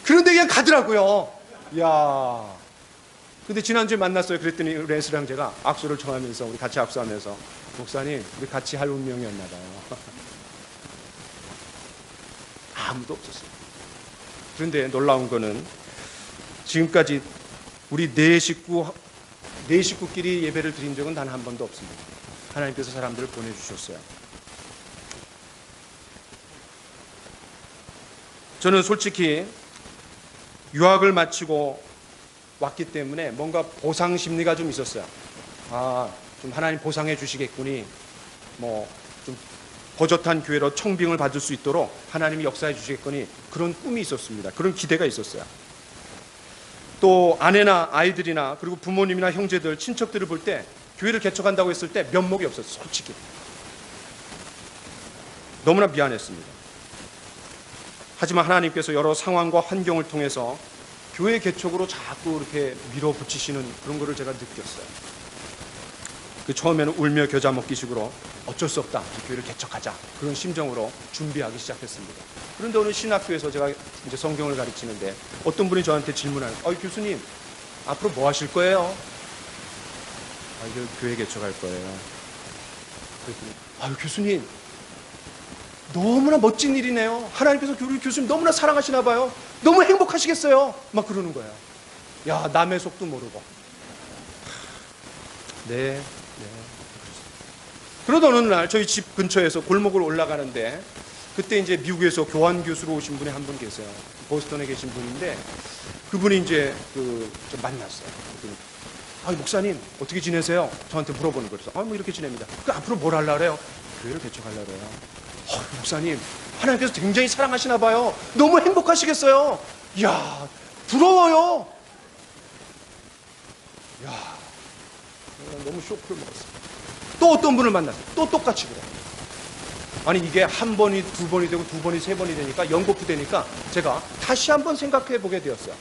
그런데 그냥 가더라고요. 야. 근데 지난주에 만났어요. 그랬더니 우리 에스라 형제가 악수를 청하면서 우리 같이 악수하면서 목사님 우리 같이 할 운명이었나 봐요. 아무도 없었어요. 그런데 놀라운 거는 지금까지 우리 네 식구끼리 예배를 드린 적은 단 한 번도 없습니다. 하나님께서 사람들을 보내주셨어요. 저는 솔직히 유학을 마치고 왔기 때문에 뭔가 보상 심리가 좀 있었어요. 좀 하나님 보상해 주시겠구니, 좀 버젓한 교회로 청빙을 받을 수 있도록 하나님이 역사해 주시겠거니, 그런 꿈이 있었습니다. 그런 기대가 있었어요. 또 아내나 아이들이나 그리고 부모님이나 형제들, 친척들을 볼 때 교회를 개척한다고 했을 때 면목이 없었어요. 솔직히 너무나 미안했습니다. 하지만 하나님께서 여러 상황과 환경을 통해서 교회 개척으로 자꾸 이렇게 밀어붙이시는 그런 거를 제가 느꼈어요. 처음에는 울며 겨자 먹기식으로 어쩔 수 없다, 이 교회를 개척하자, 그런 심정으로 준비하기 시작했습니다. 그런데 어느 신학교에서 제가 이제 성경을 가르치는데 어떤 분이 저한테 질문하는 거예요. 교수님 앞으로 뭐 하실 거예요? 이제 교회 개척할 거예요. 그랬더니 교수님 너무나 멋진 일이네요. 하나님께서 우리 교수님 너무나 사랑하시나 봐요. 너무 행복하시겠어요. 막 그러는 거예요. 야, 남의 속도 모르고. 네. 그러던 어느 날 저희 집 근처에서 골목을 올라가는데 그때 이제 미국에서 교환 교수로 오신 분이 한 분 계세요. 보스턴에 계신 분인데 그분이 이제 좀 만났어요. 목사님 어떻게 지내세요? 저한테 물어보는 거예요. 그래서 뭐 이렇게 지냅니다. 앞으로 뭘 하려고 그래요? 교회를 개척하려고 그래요. 목사님 하나님께서 굉장히 사랑하시나 봐요. 너무 행복하시겠어요. 이야, 부러워요. 이야, 너무 쇼크를 먹었어요. 또 어떤 분을 만났어요. 또 똑같이 그래요. 아니 이게 한 번이 두 번이 되고 두 번이 세 번이 되니까 연거푸 되니까 제가 다시 한번 생각해 보게 되었어요.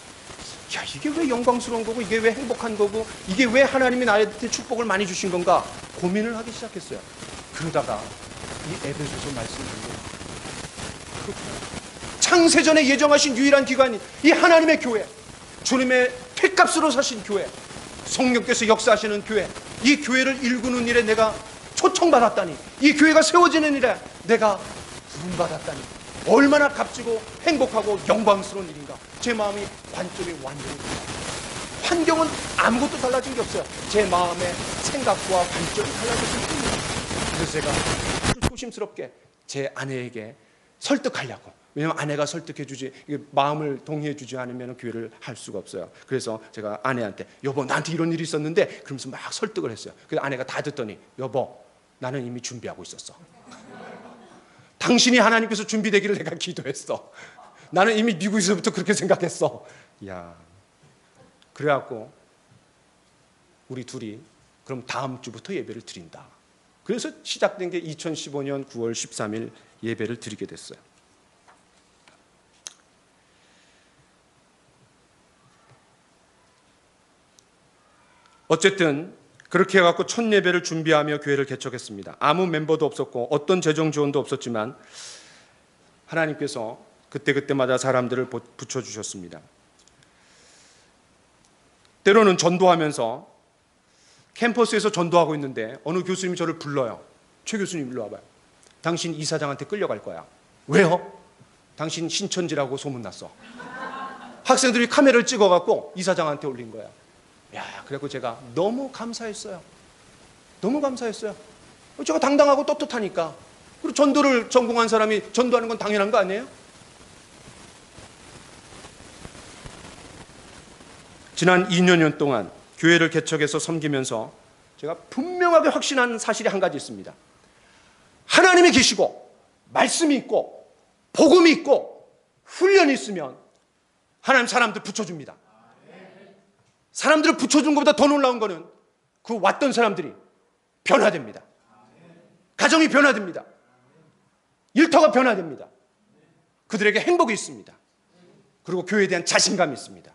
야, 이게 왜 영광스러운 거고, 이게 왜 행복한 거고, 이게 왜 하나님이 나한테 축복을 많이 주신 건가 고민을 하기 시작했어요. 그러다가 이 에베소서 말씀을 그렇구나. 창세전에 예정하신 유일한 기관인 이 하나님의 교회, 주님의 핏값으로 사신 교회, 성령께서 역사하시는 교회, 이 교회를 일구는 일에 내가 초청받았다니, 이 교회가 세워지는 일에 내가 부름받았다니, 얼마나 값지고 행복하고 영광스러운 일인가. 제 마음이 관점이 완전히 달라요. 환경은 아무것도 달라진 게 없어요. 제 마음의 생각과 관점이 달라졌을 뿐입니다. 그래서 제가 아주 조심스럽게 제 아내에게 설득하려고, 왜냐하면 아내가 설득해주지, 마음을 동의해주지 않으면 교회를 할 수가 없어요. 그래서 제가 아내한테 여보 나한테 이런 일이 있었는데, 그러면서 막 설득을 했어요. 그래서 아내가 다 듣더니 여보 나는 이미 준비하고 있었어. 당신이 하나님께서 준비되기를 내가 기도했어. 나는 이미 미국에서부터 그렇게 생각했어. 야, 그래갖고 우리 둘이 그럼 다음 주부터 예배를 드린다. 그래서 시작된 게 2015년 9월 13일 예배를 드리게 됐어요. 어쨌든 그렇게 해갖고 첫 예배를 준비하며 교회를 개척했습니다. 아무 멤버도 없었고 어떤 재정 지원도 없었지만 하나님께서 그때그때마다 사람들을 붙여주셨습니다. 때로는 전도하면서 캠퍼스에서 전도하고 있는데 어느 교수님이 저를 불러요. 최 교수님 일로 와봐요. 당신 이사장한테 끌려갈 거야. 왜요? 당신 신천지라고 소문났어. 학생들이 카메라를 찍어갖고 이사장한테 올린 거야. 야, 그래갖고 제가 너무 감사했어요. 너무 감사했어요. 제가 당당하고 떳떳하니까. 그리고 전도를 전공한 사람이 전도하는 건 당연한 거 아니에요? 지난 2년 동안 교회를 개척해서 섬기면서 제가 분명하게 확신한 사실이 한 가지 있습니다. 하나님이 계시고 말씀이 있고 복음이 있고 훈련이 있으면 하나님 사람들 붙여줍니다. 사람들을 붙여준 것보다 더 놀라운 거는 그 왔던 사람들이 변화됩니다. 가정이 변화됩니다. 일터가 변화됩니다. 그들에게 행복이 있습니다. 그리고 교회에 대한 자신감이 있습니다.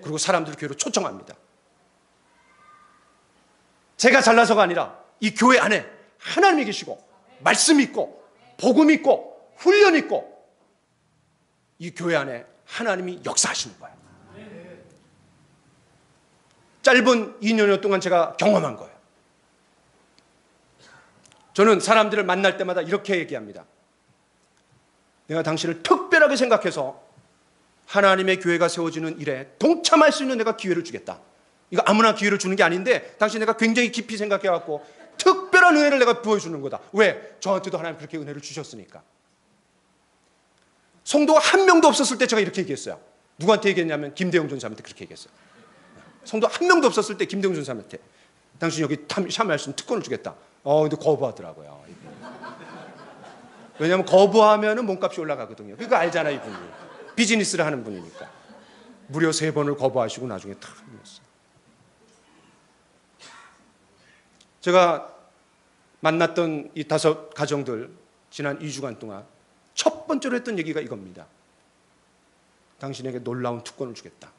그리고 사람들을 교회로 초청합니다. 제가 잘나서가 아니라 이 교회 안에 하나님이 계시고 말씀이 있고 복음이 있고 훈련이 있고 이 교회 안에 하나님이 역사하시는 거예요. 짧은 2년 동안 제가 경험한 거예요. 저는 사람들을 만날 때마다 이렇게 얘기합니다. 내가 당신을 특별하게 생각해서 하나님의 교회가 세워지는 일에 동참할 수 있는 내가 기회를 주겠다. 이거 아무나 기회를 주는 게 아닌데 당신 내가 굉장히 깊이 생각해갖고 특별한 은혜를 내가 부어주는 거다. 왜? 저한테도 하나님 그렇게 은혜를 주셨으니까. 성도가 한 명도 없었을 때 제가 이렇게 얘기했어요. 누구한테 얘기했냐면 김대영 전사님한테 그렇게 얘기했어요. 성도 한 명도 없었을 때 김대영 전사님한테 당신 여기 샤미할 수 있는 특권을 주겠다. 근데 거부하더라고요. 왜냐하면 거부하면 몸값이 올라가거든요. 그거 알잖아 이분이. 비즈니스를 하는 분이니까. 무려 3번을 거부하시고 나중에 탁 했어요. 제가 만났던 이 5 가정들 지난 2주간 동안 첫 번째로 했던 얘기가 이겁니다. 당신에게 놀라운 특권을 주겠다.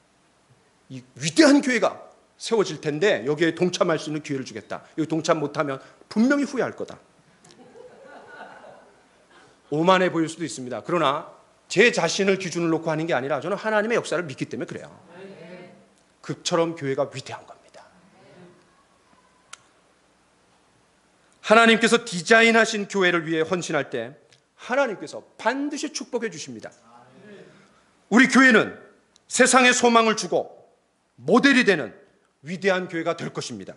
이 위대한 교회가 세워질 텐데 여기에 동참할 수 있는 기회를 주겠다. 여기 동참 못하면 분명히 후회할 거다. 오만해 보일 수도 있습니다. 그러나 제 자신을 기준을 놓고 하는 게 아니라 저는 하나님의 역사를 믿기 때문에 그래요. 그처럼 교회가 위대한 겁니다. 하나님께서 디자인하신 교회를 위해 헌신할 때 하나님께서 반드시 축복해 주십니다. 우리 교회는 세상에 소망을 주고 모델이 되는 위대한 교회가 될 것입니다.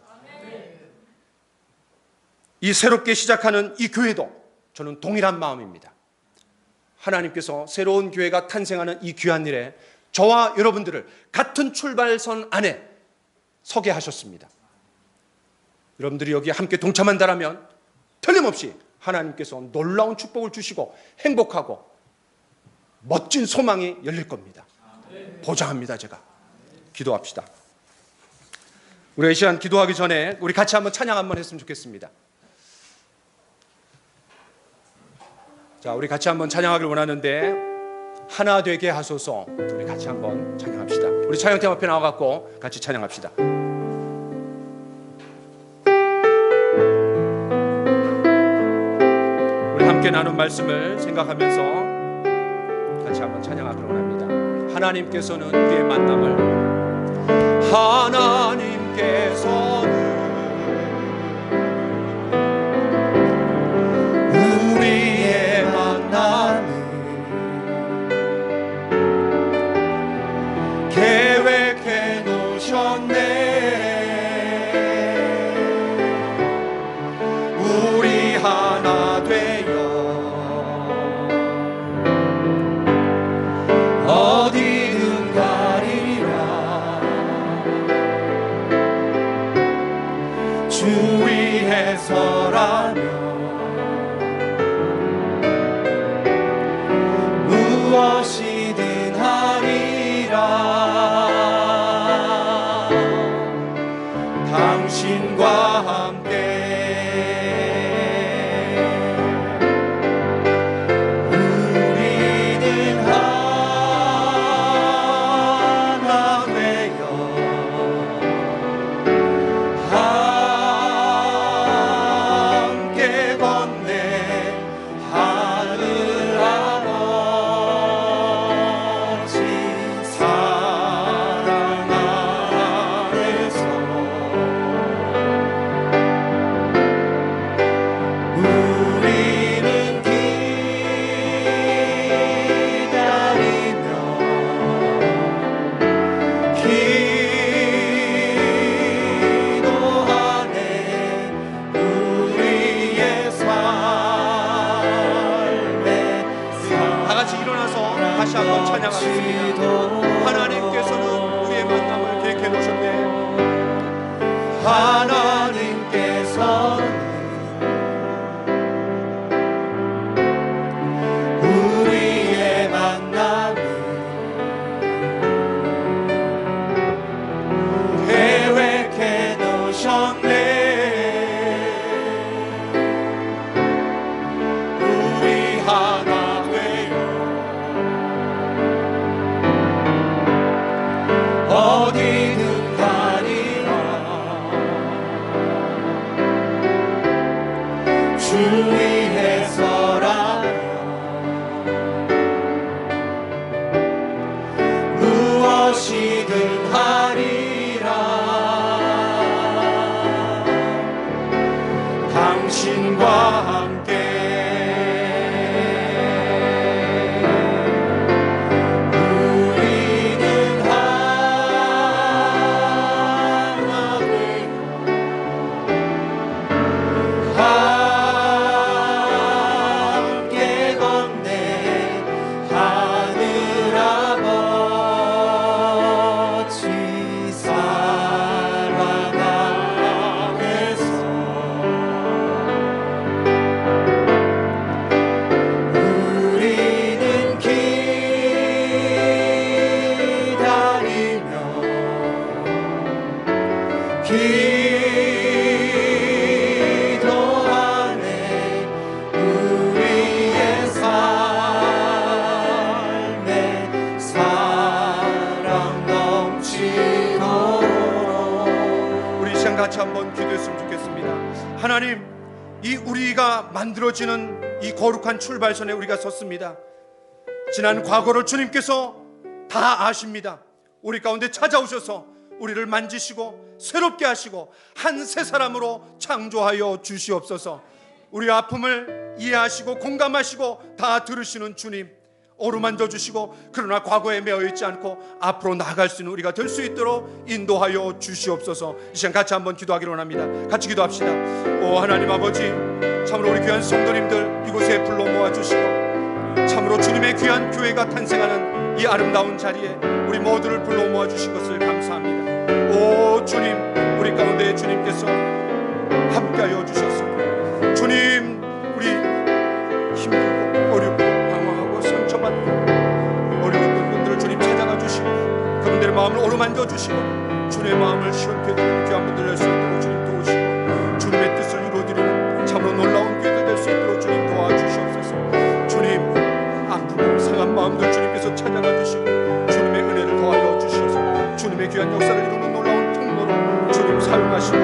이 새롭게 시작하는 이 교회도 저는 동일한 마음입니다. 하나님께서 새로운 교회가 탄생하는 이 귀한 일에 저와 여러분들을 같은 출발선 안에 서게 하셨습니다. 여러분들이 여기 함께 동참한다면 틀림없이 하나님께서 놀라운 축복을 주시고 행복하고 멋진 소망이 열릴 겁니다. 보장합니다. 제가. 기도합시다. 우리 이 시간 기도하기 전에 우리 같이 한번 찬양 한번 했으면 좋겠습니다. 자, 우리 같이 한번 찬양하길 원하는데 하나 되게 하소서. 우리 같이 한번 찬양합시다. 우리 찬양팀 앞에 나와갖고 같이 찬양합시다. 우리 함께 나눈 말씀을 생각하면서 같이 한번 찬양하길 원합니다. 하나님께서는 우리의 만남을 하나님께서는 우리의 만남을 오셨네. 우리 하나 되어 어디든 가리라. 주 위에 서라면 무엇이든 하리라. 당신과 함께 우리는 하나 되어 함께 걷네. 하늘 아버지 사랑 안에서 우리는 기도하네. 우리의 삶에 다 같이 일어나서 다시 한번 찬양하겠습니다. 하나님께서는 우리의 만남을 계획해 놓으셨네. 하나님께서는 우리의 만남을 계획해 놓으셨네. 우리 하나 되어 어디든 가리라. 주 위에 서라면 무엇이든 하리라. 당신과 함께 우리는 하나 되어 함께 걷네. 하늘 아버지 사랑 안에서 우리는 기다리며 기도하네. 우리의 삶에 사랑 넘치도록. 우리 시간 같이 한번 기도했으면 좋겠습니다. 하나님, 이 우리가 만들어지는 이 거룩한 출발선에 우리가 섰습니다. 지난 과거를 주님께서 다 아십니다. 우리 가운데 찾아오셔서 우리를 만지시고 새롭게 하시고 한 새 사람으로 창조하여 주시옵소서. 우리 아픔을 이해하시고 공감하시고 다 들으시는 주님, 어루만져 주시고 그러나 과거에 매여 있지 않고 앞으로 나아갈 수 있는 우리가 될 수 있도록 인도하여 주시옵소서. 이 시간 같이 한번 기도하기를 원합니다. 같이 기도합시다. 오 하나님 아버지, 참으로 우리 귀한 성도님들 이곳에 불러 모아주시고 참으로 주님의 귀한 교회가 탄생하는 이 아름다운 자리에 우리 모두를 불러 모아주신 것을 감사합니다. 오 주님, 우리 가운데 주님께서 함께하여 주셨습니다. 주님, 우리 힘들고 어렵고 방황하고 상처받고 어려웠던 분들을 주님 찾아가 주시고 그분들의 마음을 어루만져 주시고 주님의 마음을 시원케 해드리는 귀한 분들 될 수 있도록 주님 도우시고 주님의 뜻을 이루어드리는 참으로 놀라운 교회들 될 수 있도록 주님 도와주시옵소서. 주님, 아프고 상한 마음들 주님께서 찾아가 주시고 주님의 은혜를 더하여 주셔서 주님의 귀한 역사를 이루는 놀라운 통로로 주님 사용하시고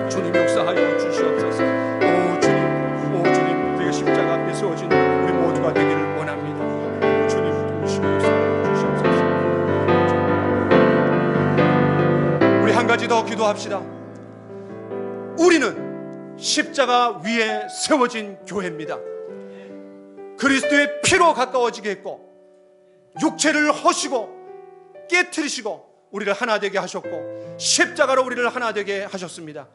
주님 역사하여 주시옵소서. 오 주님, 우리의 십자가 앞에 세워진 우리 모두가 되기를 원합니다. 주님 도우시고 역사하여 주시옵소서. 우리 한 가지 더 기도합시다. 우리는 십자가 위에 세워진 교회입니다. 그리스도의 피로 가까워지게 했고 육체를 허시고 깨트리시고 우리를 하나 되게 하셨고 십자가로 우리를 하나 되게 하셨습니다.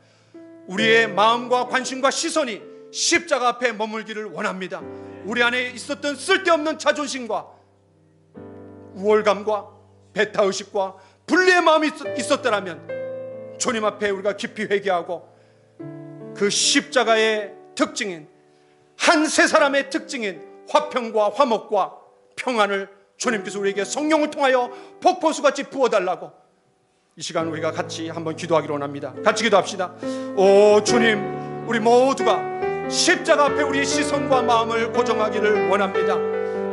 우리의 마음과 관심과 시선이 십자가 앞에 머물기를 원합니다. 우리 안에 있었던 쓸데없는 자존심과 우월감과 배타의식과 분리의 마음이 있었더라면 주님 앞에 우리가 깊이 회개하고 그 십자가의 특징인 한 세 사람의 특징인 화평과 화목과 평안을 주님께서 우리에게 성령을 통하여 폭포수같이 부어달라고 이 시간 우리가 같이 한번 기도하기로 원합니다. 같이 기도합시다. 오 주님, 우리 모두가 십자가 앞에 우리의 시선과 마음을 고정하기를 원합니다.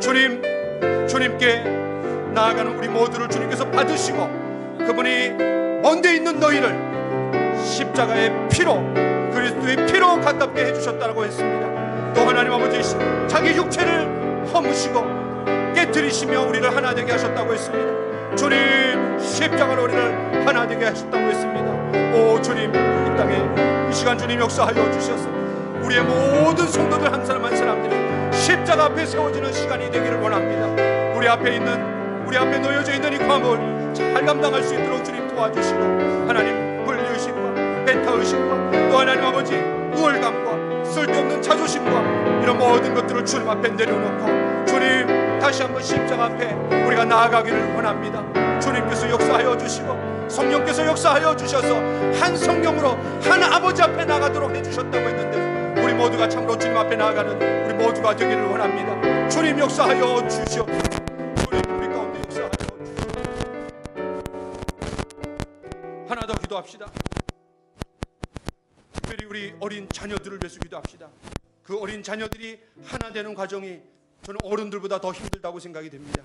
주님, 주님께 나아가는 우리 모두를 주님께서 받으시고 그분이 먼데 있는 너희를 십자가의 피로, 그리스도의 피로 가깝게 해주셨다고 했습니다. 또 하나님 아버지 자기 육체를 허무시고 깨뜨리시며 우리를 하나 되게 하셨다고 했습니다. 주님, 십자가로 우리를 하나 되게 하셨다고 했습니다. 오 주님, 이 땅에 이 시간 주님 역사하여 주셔서 우리의 모든 성도들 한 사람 한 사람들이 십자가 앞에 세워지는 시간이 되기를 원합니다. 우리 앞에 놓여져 있는 이 과목을 잘 감당할 수 있도록 주님 도와주시고 하나님 불의의식과 배타의식과 또 하나님 아버지 우월감과 쓸데없는 자존심과 이런 모든 것들을 주님 앞에 내려놓고 주님 다시 한번 십자가 앞에 우리가 나아가기를 원합니다. 주님께서 역사하여 주시고 성령께서 역사하여 주셔서 한 성령으로 한 아버지 앞에 나가도록 해주셨다고 했는데 우리 모두가 참으로 주님 앞에 나아가는 우리 모두가 되기를 원합니다. 주님 역사하여 주시옵소서. 주님 우리 가운데 역사하여 주시옵소서. 하나 더 기도합시다. 특별히 우리 어린 자녀들을 위해서 기도합시다. 그 어린 자녀들이 하나 되는 과정이 저는 어른들보다 더 힘들다고 생각이 됩니다.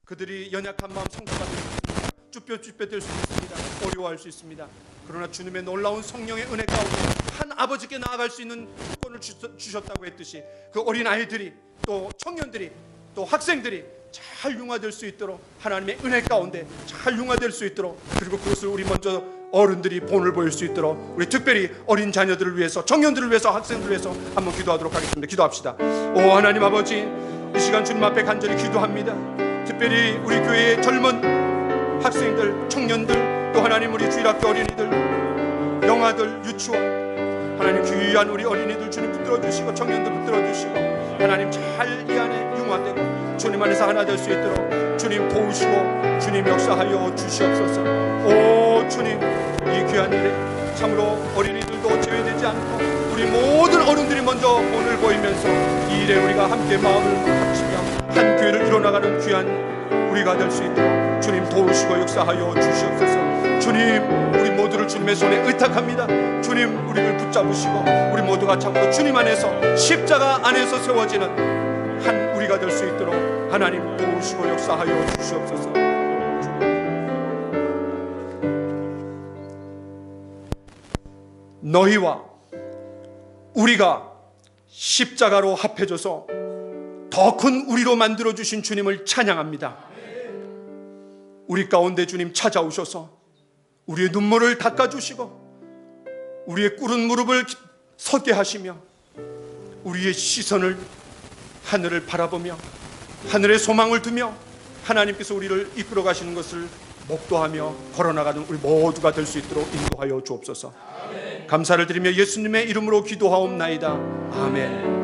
그들이 연약한 마음 상처받을 수 있습니다. 쭈뼛쭈뼛 수 있습니다. 어려워할 수 있습니다. 그러나 주님의 놀라운 성령의 은혜 가운데 한 아버지께 나아갈 수 있는 권을 주셨다고 했듯이 그 어린 아이들이 또 청년들이 또 학생들이 잘 융화될 수 있도록 하나님의 은혜 가운데 잘 융화될 수 있도록 그리고 그것을 우리 먼저 어른들이 본을 보일 수 있도록 우리 특별히 어린 자녀들을 위해서 청년들을 위해서 학생들을 위해서 한번 기도하도록 하겠습니다. 기도합시다. 오 하나님 아버지, 이 시간 주님 앞에 간절히 기도합니다. 특별히 우리 교회의 젊은 학생들, 청년들, 또 하나님 우리 주일학교 어린이들, 영아들, 유치원, 하나님 귀한 우리 어린이들 주님 붙들어 주시고 청년들 붙들어 주시고 하나님 잘 이 안에 융화되고 주님 안에서 하나 될 수 있도록 주님 도우시고 주님 역사하여 주시옵소서. 오 주님, 이 귀한 일에 참으로 어린이들도 제외되지 않고 우리 모든 어른들이 먼저 본을 보이면서 이 일에 우리가 함께 마음을 합치며 한 교회를 이뤄나가는 귀한 우리가 될 수 있도록 주님 도우시고 역사하여 주시옵소서. 주님, 우리 모두를 주님의 손에 의탁합니다. 주님, 우리를 붙잡으시고 우리 모두가 참으로 주님 안에서 십자가 안에서 세워지는 한 우리가 될 수 있도록 하나님 도우시고 역사하여 주시옵소서. 너희와 우리가 십자가로 합해져서 더 큰 우리로 만들어주신 주님을 찬양합니다. 우리 가운데 주님 찾아오셔서 우리의 눈물을 닦아주시고 우리의 꿇은 무릎을 섰게 하시며 우리의 시선을 하늘을 바라보며 하늘의 소망을 두며 하나님께서 우리를 이끌어 가시는 것을 목도하며 걸어나가는 우리 모두가 될 수 있도록 인도하여 주옵소서. 감사를 드리며 예수님의 이름으로 기도하옵나이다. 아멘.